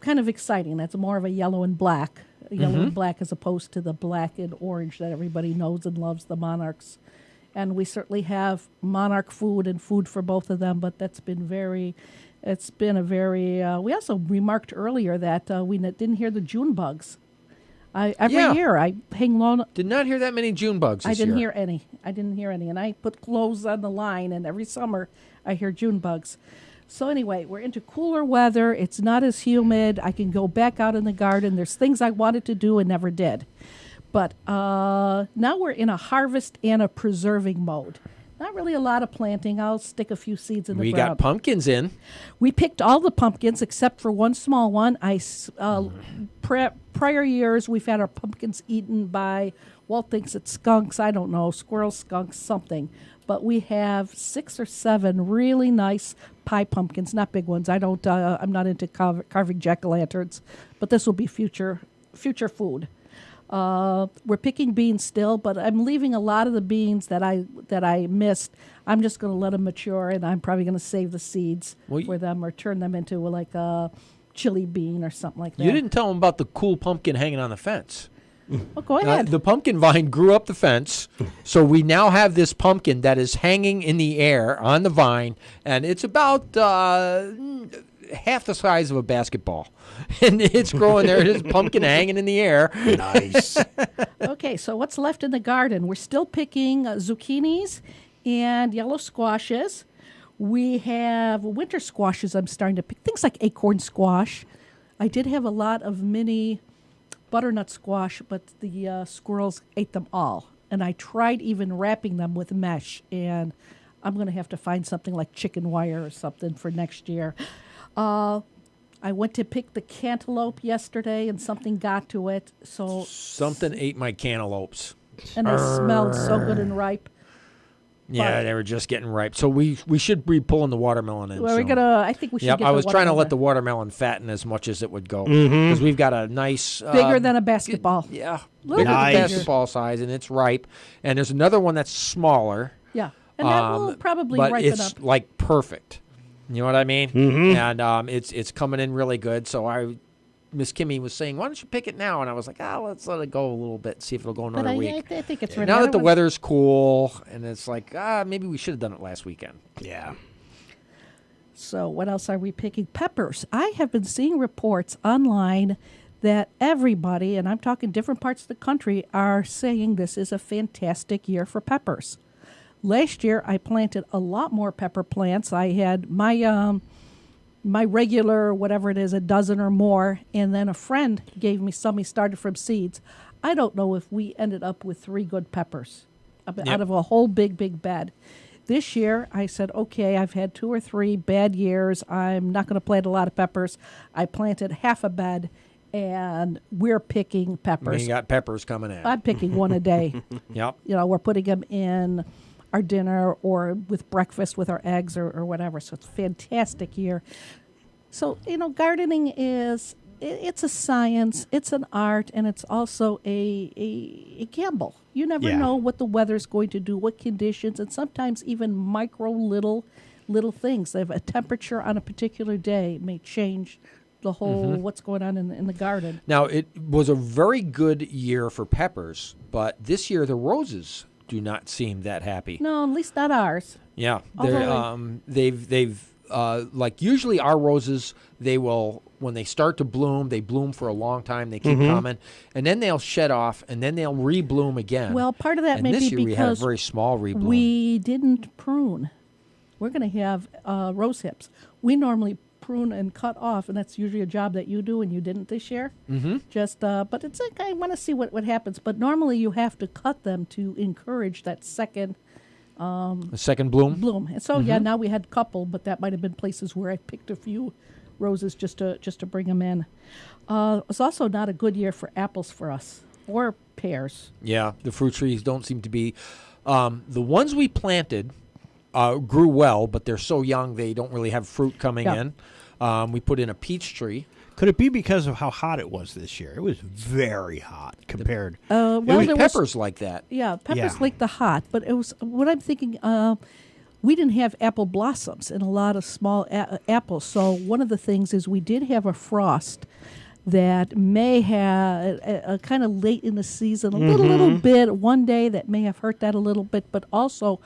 kind of exciting. That's more of a yellow and black. Yellow and black as opposed to the black and orange that everybody knows and loves, the monarchs. And we certainly have monarch food and food for both of them, but we also remarked earlier that we didn't hear the June bugs. Every year I hang low. Did not hear that many June bugs this I didn't year. hear any. And I put clothes on the line, and every summer I hear June bugs. So anyway, we're into cooler weather. It's not as humid. I can go back out in the garden. There's things I wanted to do and never did. But now we're in a harvest and a preserving mode. Not really a lot of planting. I'll stick a few seeds in the ground. We got pumpkins in. We picked all the pumpkins except for one small one. Prior years, we've had our pumpkins eaten by, Walt thinks it's skunks. I don't know, squirrels, skunks, something. But we have 6 or 7 really nice pie pumpkins, not big ones. I'm not into carving jack-o'-lanterns, but this will be future food. We're picking beans still, but I'm leaving a lot of the beans that I missed. I'm just going to let them mature, and I'm probably going to save the seeds for them or turn them into like a chili bean or something like that. You didn't tell them about the cool pumpkin hanging on the fence. Oh, go ahead. The pumpkin vine grew up the fence, so we now have this pumpkin that is hanging in the air on the vine, and it's about half the size of a basketball. And it's growing there, this pumpkin hanging in the air. Nice. Okay, so what's left in the garden? We're still picking zucchinis and yellow squashes. We have winter squashes I'm starting to pick, things like acorn squash. I did have a lot of mini butternut squash, but the squirrels ate them all. And I tried even wrapping them with mesh, and I'm going to have to find something like chicken wire or something for next year. I went to pick the cantaloupe yesterday, and something got to it. So Something ate my cantaloupes. And they smelled so good and ripe. Yeah, they were just getting ripe. So we should be pulling the watermelon in. Well, soon. I think we should get I was trying to let the watermelon watermelon fatten as much as it would go. Because we've got a nice... bigger than a basketball. Yeah, Little bigger Nice. than basketball size, and it's ripe. And there's another one that's smaller. Yeah, and that will probably but ripen it's up. like perfect. You know what I mean? And it's coming in really good. So Miss Kimmy was saying, why don't you pick it now? And I was like, let's let it go a little bit, see if it'll go another week. I think it's ready. Now that the weather's cool, and it's like, maybe we should have done it last weekend. Yeah. So what else are we picking? Peppers. I have been seeing reports online that everybody, and I'm talking different parts of the country, are saying this is a fantastic year for peppers. Last year, I planted a lot more pepper plants. I had my regular, whatever it is, a dozen or more, and then a friend gave me some. He started from seeds. I don't know if we ended up with 3 good peppers out of a whole big, big bed. this year, I said, okay, I've had 2 or 3 bad years. I'm not going to plant a lot of peppers. I planted half a bed, and we're picking peppers. You got peppers coming in. I'm picking one a day. Yep. We're putting them in our dinner or with breakfast with our eggs or whatever. So it's a fantastic year. So, gardening it's a science, it's an art, and it's also a gamble. You never know what the weather's going to do, what conditions, and sometimes even micro little things. If a temperature on a particular day may change the whole what's going on in the garden. Now, it was a very good year for peppers, but this year the roses do not seem that happy. No, at least not ours. Yeah, Although they've like usually our roses, they will, when they start to bloom, they bloom for a long time. They keep coming, and then they'll shed off, and then they'll rebloom again. Well, part of that and may this be year because we had a very small rebloom. we didn't prune. We're going to have rose hips. We normally prune and cut off, and that's usually a job that you do, and you didn't this year. But it's like I want to see what happens. But normally you have to cut them to encourage that second The second bloom? bloom. And so yeah, now we had a couple, but that might have been places where I picked a few roses just to bring them in. It was also not a good year for apples for us or pears. Yeah, the fruit trees don't seem to be. The ones we planted grew well, but they're so young they don't really have fruit coming in. We put in a peach tree. Could it be because of how hot it was this year? It was very hot compared. Well, there peppers like that. Yeah, peppers like the hot, but it was what I'm thinking. We didn't have apple blossoms and a lot of small apples. So one of the things is we did have a frost that may have a kind of late in the season, a little bit one day that may have hurt that a little bit, but also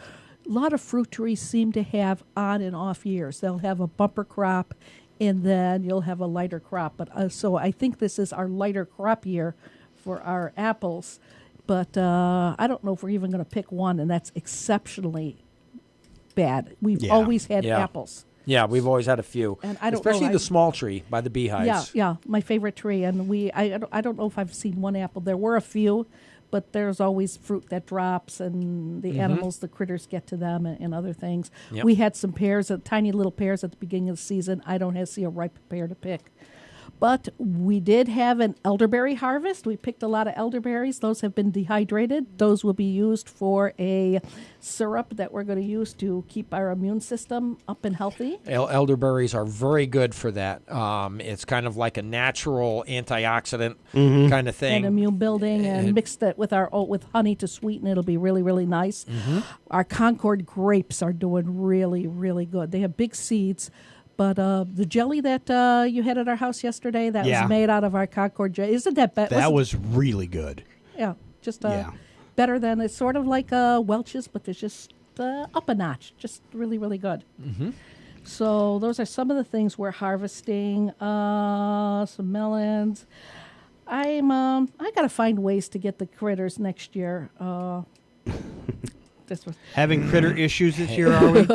a lot of fruit trees seem to have on and off years. They'll have a bumper crop, and then you'll have a lighter crop. But so I think this is our lighter crop year for our apples. But I don't know if we're even going to pick one, and that's exceptionally bad. We've always had apples. Yeah, we've always had a few, and I don't especially know, the small tree by the beehives. Yeah, my favorite tree. And I don't know if I've seen one apple. There were a few, but there's always fruit that drops, and the animals, the critters get to them, and other things. Yep. We had some pears, tiny little pears at the beginning of the season. I don't see a ripe pear to pick. But we did have an elderberry harvest. We picked a lot of elderberries. Those have been dehydrated. Those will be used for a syrup that we're going to use to keep our immune system up and healthy. Elderberries are very good for that. It's kind of like a natural antioxidant kind of thing. And immune building, and mixed that with with honey to sweeten. It'll be really, really nice. Our Concord grapes are doing really, really good. They have big seeds. But the jelly that you had at our house yesterday, that was made out of our Concord jelly. Isn't that better? That was really good. Yeah, just better than, it's sort of like Welch's, but it's just up a notch. Just really, really good. So those are some of the things we're harvesting. Some melons. I got to find ways to get the critters next year. Having critter issues this year, are we?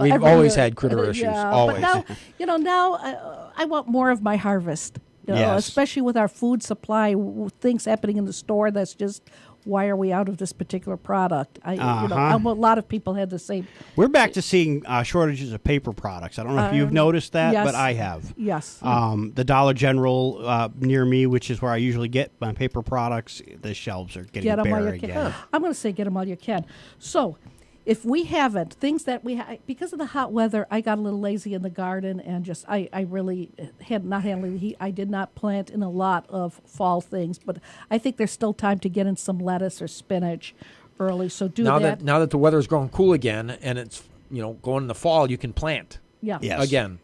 We've always had critter issues, always. But now, I want more of my harvest. Especially with our food supply, things happening in the store. That's just, why are we out of this particular product? A lot of people had the same. We're back to seeing shortages of paper products. I don't know if you've noticed that, but I have. Yes. The Dollar General near me, which is where I usually get my paper products, the shelves are getting bare again. I'm going to say get them while you can. So, if we haven't, things that because of the hot weather, I got a little lazy in the garden and just, I really had not handling the heat. I did not plant in a lot of fall things, but I think there's still time to get in some lettuce or spinach early. So now that the weather's growing cool again and it's going in the fall, you can plant. Yeah. Yes. Again.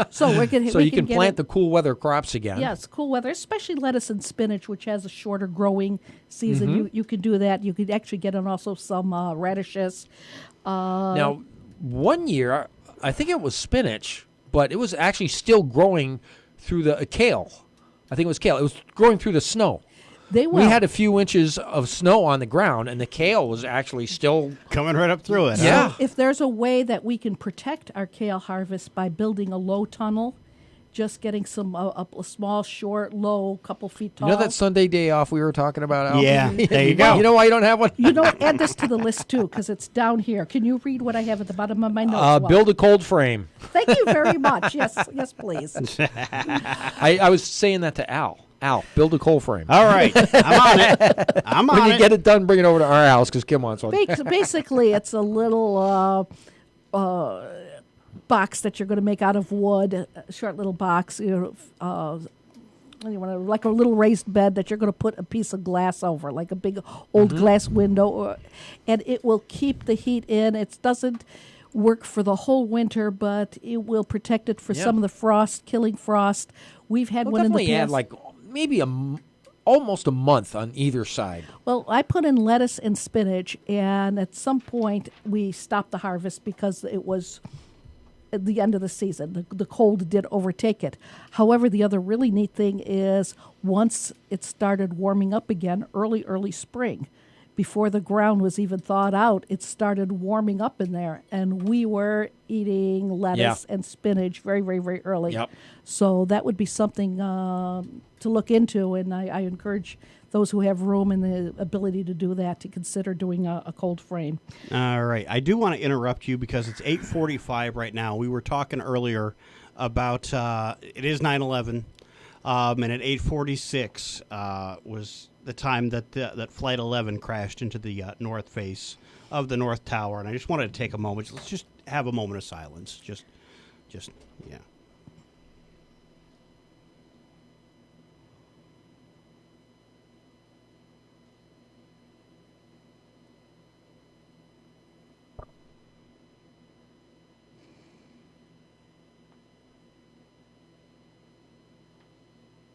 So we can plant the cool weather crops again. Yes, cool weather, especially lettuce and spinach, which has a shorter growing season. You can do that. You could actually get in also some radishes. Now, one year, I think it was spinach, but it was actually still growing through the kale. I think it was kale. It was growing through the snow. We had a few inches of snow on the ground, and the kale was actually still coming right up through it. Yeah. If there's a way that we can protect our kale harvest by building a low tunnel just getting some a small, short, low, couple feet tall. You know that Sunday day off we were talking about, Al? Yeah, there you go. You know why you don't have one? You know, add this to the list too, because it's down here. Can you read what I have at the bottom of my notes? Walt? Build a cold frame. Thank you very much. Yes, yes, please. I was saying that to Al. Al, build a cold frame. All right, I'm on it. I'm on When you it. get it done, bring it over to our house because Kim wants one. Basically, it's a little box that you're going to make out of wood, a short little box. You want to like a little raised bed that you're going to put a piece of glass over, like a big old glass window, and it will keep the heat in. It doesn't work for the whole winter, but it will protect it for some of the frost, killing frost. We've had one in the past. Definitely add like maybe almost a month on either side. Well, I put in lettuce and spinach, and at some point we stopped the harvest because it was at the end of the season. The cold did overtake it. However, the other really neat thing is once it started warming up again, early spring, before the ground was even thawed out, it started warming up in there, and we were eating lettuce and spinach very, very, very early. Yep. So that would be something to look into, and I encourage those who have room and the ability to do that to consider doing a cold frame. All right. I do want to interrupt you because it's 8:45 right now. We were talking earlier about it is 9/11, and at 8:46 was the time that that Flight 11 crashed into the north face of the North Tower. And I just wanted to take a moment. Let's just have a moment of silence. Just yeah.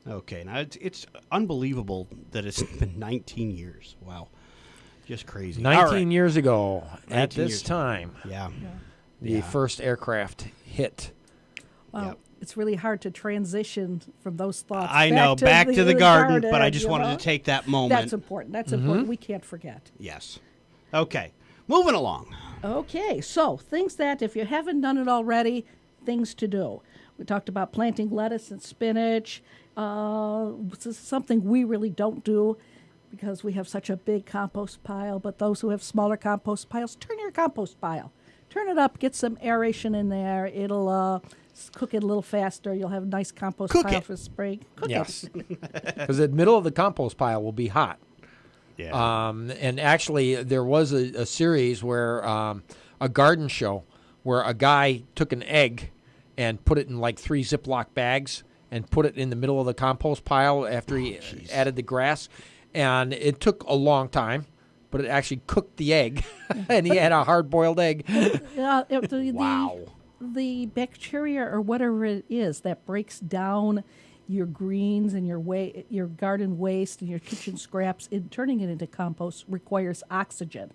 Okay, now it's unbelievable that it's been 19 years. Wow, just crazy. 19 years ago, at 19 this years. time, the first aircraft hit. Well, it's really hard to transition from those thoughts. I know, back to the garden, but I just wanted to take that moment. That's important. That's important. We can't forget. Yes. Okay, moving along. Okay, so things that, if you haven't done it already, things to do. We talked about planting lettuce and spinach. This is something we really don't do because we have such a big compost pile, but those who have smaller compost piles, turn your compost pile. Turn it up, get some aeration in there. It'll cook it a little faster. You'll have a nice compost pile for spring. Cook it. Because the middle of the compost pile will be hot. Yeah. And actually, there was a series where a garden show where a guy took an egg and put it in like 3 Ziploc bags and put it in the middle of the compost pile after he added the grass. And it took a long time, but it actually cooked the egg, and he had a hard-boiled egg. Wow. The bacteria or whatever it is that breaks down your greens and your garden waste and your kitchen scraps, turning it into compost requires oxygen.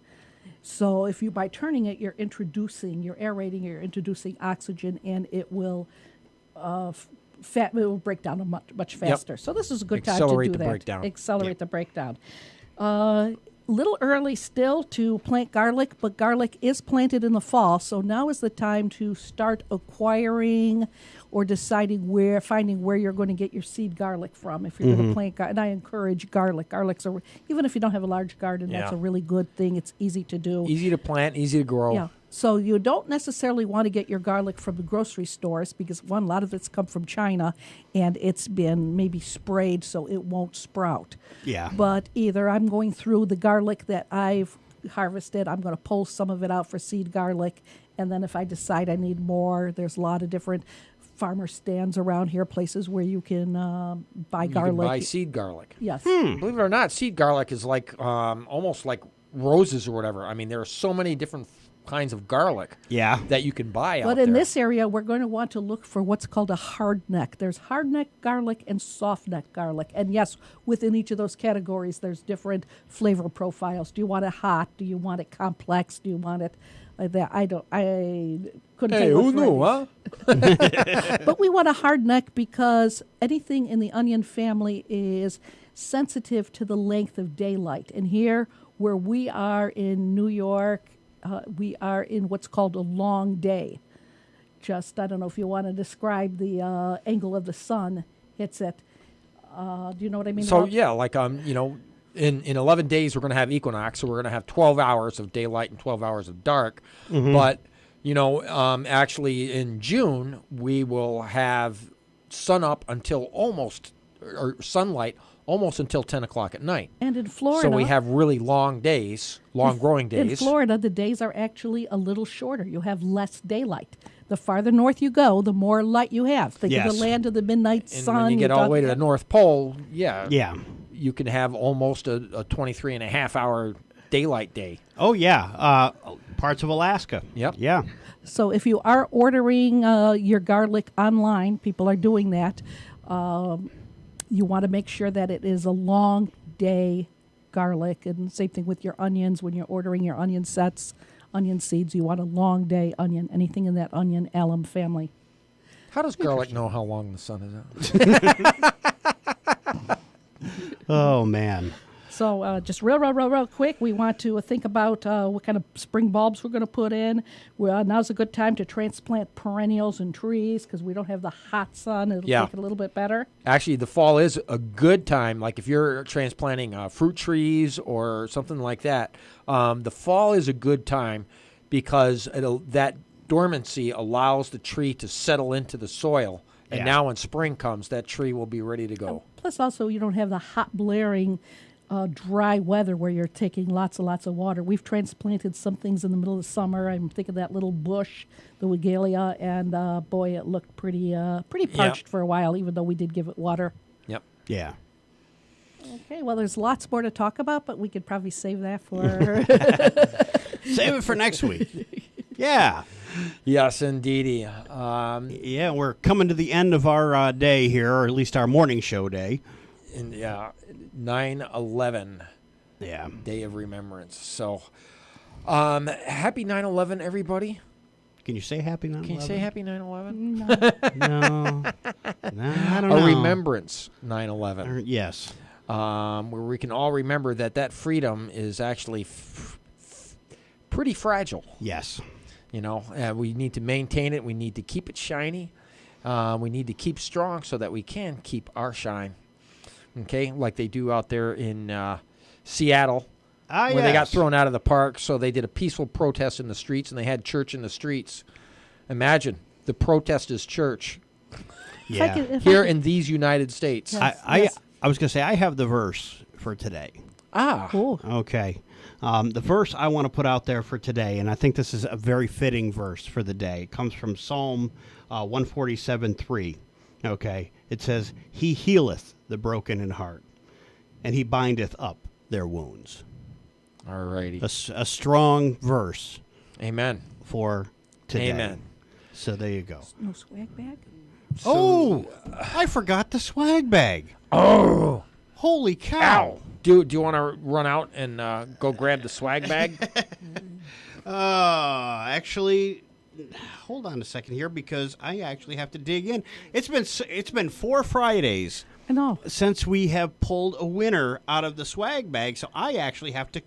So if by turning it, you're aerating, you're introducing oxygen, and it will it will break down much faster. Yep. So this is a good time to do that. Accelerate the breakdown. Little early still to plant garlic, but garlic is planted in the fall. So now is the time to start acquiring or finding where you're going to get your seed garlic from. If you're going to plant and I encourage garlic. Even if you don't have a large garden, that's a really good thing. It's easy to do. Easy to plant, easy to grow. Yeah. So you don't necessarily want to get your garlic from the grocery stores because, one, a lot of it's come from China, and it's been maybe sprayed so it won't sprout. Yeah. But either I'm going through the garlic that I've harvested, I'm going to pull some of it out for seed garlic, and then if I decide I need more, there's a lot of different farmer stands around here, places where you can buy garlic. You can buy seed garlic. Yes. Believe it or not, seed garlic is like almost like roses or whatever. I mean, there are so many different kinds of garlic that you can buy out there. But in this area, we're going to want to look for what's called a hard neck. There's hard neck garlic and soft neck garlic. And yes, within each of those categories, there's different flavor profiles. Do you want it hot? Do you want it complex? Do you want it like that? I couldn't tell you who knew, huh? But we want a hard neck because anything in the onion family is sensitive to the length of daylight. And here, where we are in New York, we are in what's called a long day. just, I don't know if you want to describe the angle of the sun hits it. Do you know what I mean? So yeah, like you know, in 11 days we're going to have equinox, so we're going to have 12 hours of daylight and 12 hours of dark. But you know, actually in June we will have sun up until almost, or sunlight almost until 10 o'clock at night. And in Florida, so we have really long days, long growing days. In Florida, the days are actually a little shorter. You have less daylight. The farther north you go, the more light you have. Think of the land of the midnight and sun. when you get all the way to the North Pole, Yeah. you can have almost a 23 and a half hour daylight day. Oh, yeah. Parts of Alaska. Yep. Yeah. So if you are ordering your garlic online, people are doing that. You want to make sure that it is a long day garlic, and same thing with your onions. When you're ordering your onion sets, onion seeds, you want a long day onion, anything in that onion alum family. How does garlic know how long the sun is out? Oh, man. So just real quick, we want to think about what kind of spring bulbs we're going to put in. Well, now's a good time to transplant perennials and trees because we don't have the hot sun. It'll make it a little bit better. Actually, the fall is a good time. Like if you're transplanting fruit trees or something like that, the fall is a good time because that dormancy allows the tree to settle into the soil. And now when spring comes, that tree will be ready to go. Plus also, you don't have the hot blaring dry weather where you're taking lots and lots of water. We've transplanted some things in the middle of the summer. I'm thinking of that little bush, the Wigelia, and boy, it looked pretty parched for a while, even though we did give it water. Yep. Yeah. Okay, well, there's lots more to talk about, but we could probably save that for... Save it for next week. Yeah. Yes, indeedy. Yeah, we're coming to the end of our day here, or at least our morning show day. 9/11. Yeah. Day of Remembrance. So, happy 9/11, everybody. Can you say happy 9/11? Can you say happy 9/11? No. I don't know. A remembrance 9/11. Yes. Where we can all remember that freedom is actually pretty fragile. Yes. You know, we need to maintain it. We need to keep it shiny. We need to keep strong so that we can keep our shine. Okay, like they do out there in Seattle, where they got thrown out of the park. So they did a peaceful protest in the streets, and they had church in the streets. Imagine the protest is church. Yeah. Here in these United States. Yes, I was going to say, I have the verse for today. Ah. Cool. Okay. The verse I want to put out there for today, and I think this is a very fitting verse for the day. It comes from Psalm 147:3. Okay. It says, He healeth the broken in heart, and He bindeth up their wounds. All righty. A strong verse. Amen. For today. Amen. So there you go. No swag bag? I forgot the swag bag. Oh. Holy cow. Ow. Do you want to run out and go grab the swag bag? Actually, hold on a second here because I actually have to dig in. It's been 4 Fridays. I know. Since we have pulled a winner out of the swag bag, so I actually have to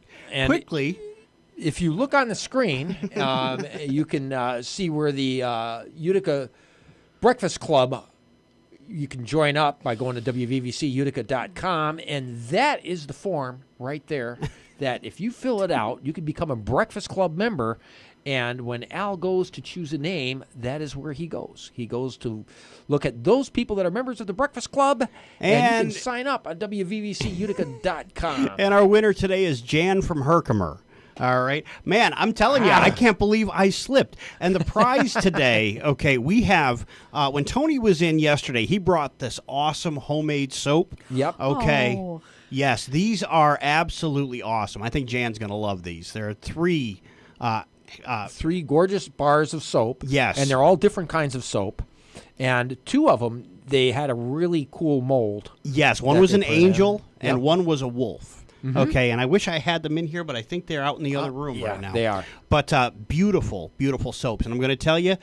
quickly. If you look on the screen, you can see where the Utica Breakfast Club. You can join up by going to WVVCutica.com, and that is the form right there that if you fill it out, you can become a Breakfast Club member, and when Al goes to choose a name, that is where he goes. He goes to look at those people that are members of the Breakfast Club, and you can sign up on WVVCutica.com. And our winner today is Jan from Herkimer. All right. Man, I'm telling you, I can't believe I slipped. And the prize today, okay, we have, when Tony was in yesterday, he brought this awesome homemade soap. Yep. Okay. Oh. Yes, these are absolutely awesome. I think Jan's going to love these. There are 3. 3 gorgeous bars of soap. Yes. And they're all different kinds of soap. And 2 of them, they had a really cool mold. Yes, one was an angel and Yep. one was a wolf. Mm-hmm. Okay, and I wish I had them in here, but I think they're out in the other room right now. They are. But beautiful, beautiful soaps. And I'm going to tell you,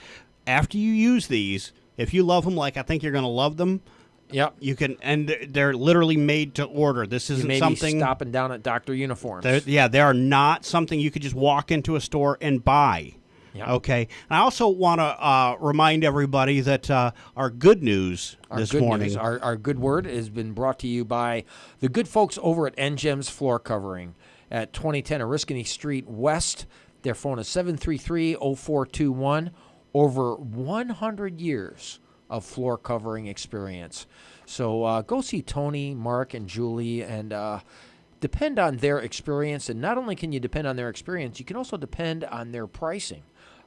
after you use these, if you love them like I think you're going to love them, yep, you can. And they're literally made to order. This isn't something stopping down at Dr. Uniforms. They are not something you could just walk into a store and buy. Yeah. Okay. And I also want to remind everybody that our good news this morning. Our good word has been brought to you by the good folks over at NGEMS Floor Covering at 2010 Oriskany Street West. Their phone is 733-0421. Over 100 years of floor covering experience. So go see Tony, Mark, and Julie, and depend on their experience. And not only can you depend on their experience, you can also depend on their pricing.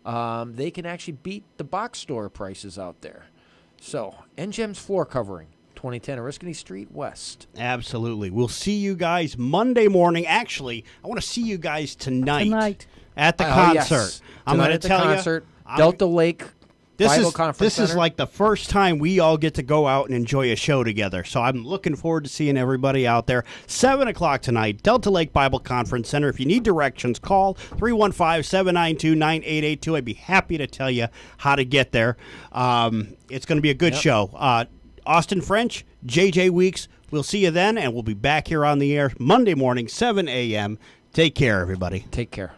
They can actually beat the box store prices out there. So, NGEMS Floor Covering, 2010 Oriskany Street West. Absolutely. We'll see you guys Monday morning. Actually, I want to see you guys tonight. At the concert. Yes. I'm going to at the tell concert, Delta Lake Bible Conference This is Center. like the first time we all get to go out and enjoy a show together. So I'm looking forward to seeing everybody out there. 7 o'clock tonight, Delta Lake Bible Conference Center. If you need directions, call 315-792-9882. I'd be happy to tell you how to get there. It's going to be a good show. Austin French, JJ Weeks, we'll see you then, and we'll be back here on the air Monday morning, 7 a.m. Take care, everybody. Take care.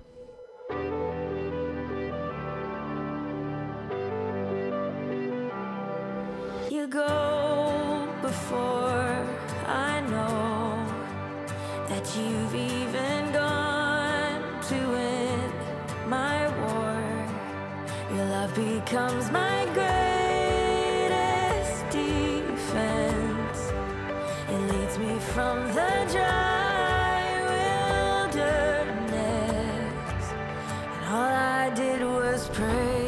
You go before I know that you've even gone to win my war. Your love becomes my greatest defense. It leads me from the dry wilderness, and all I did was pray.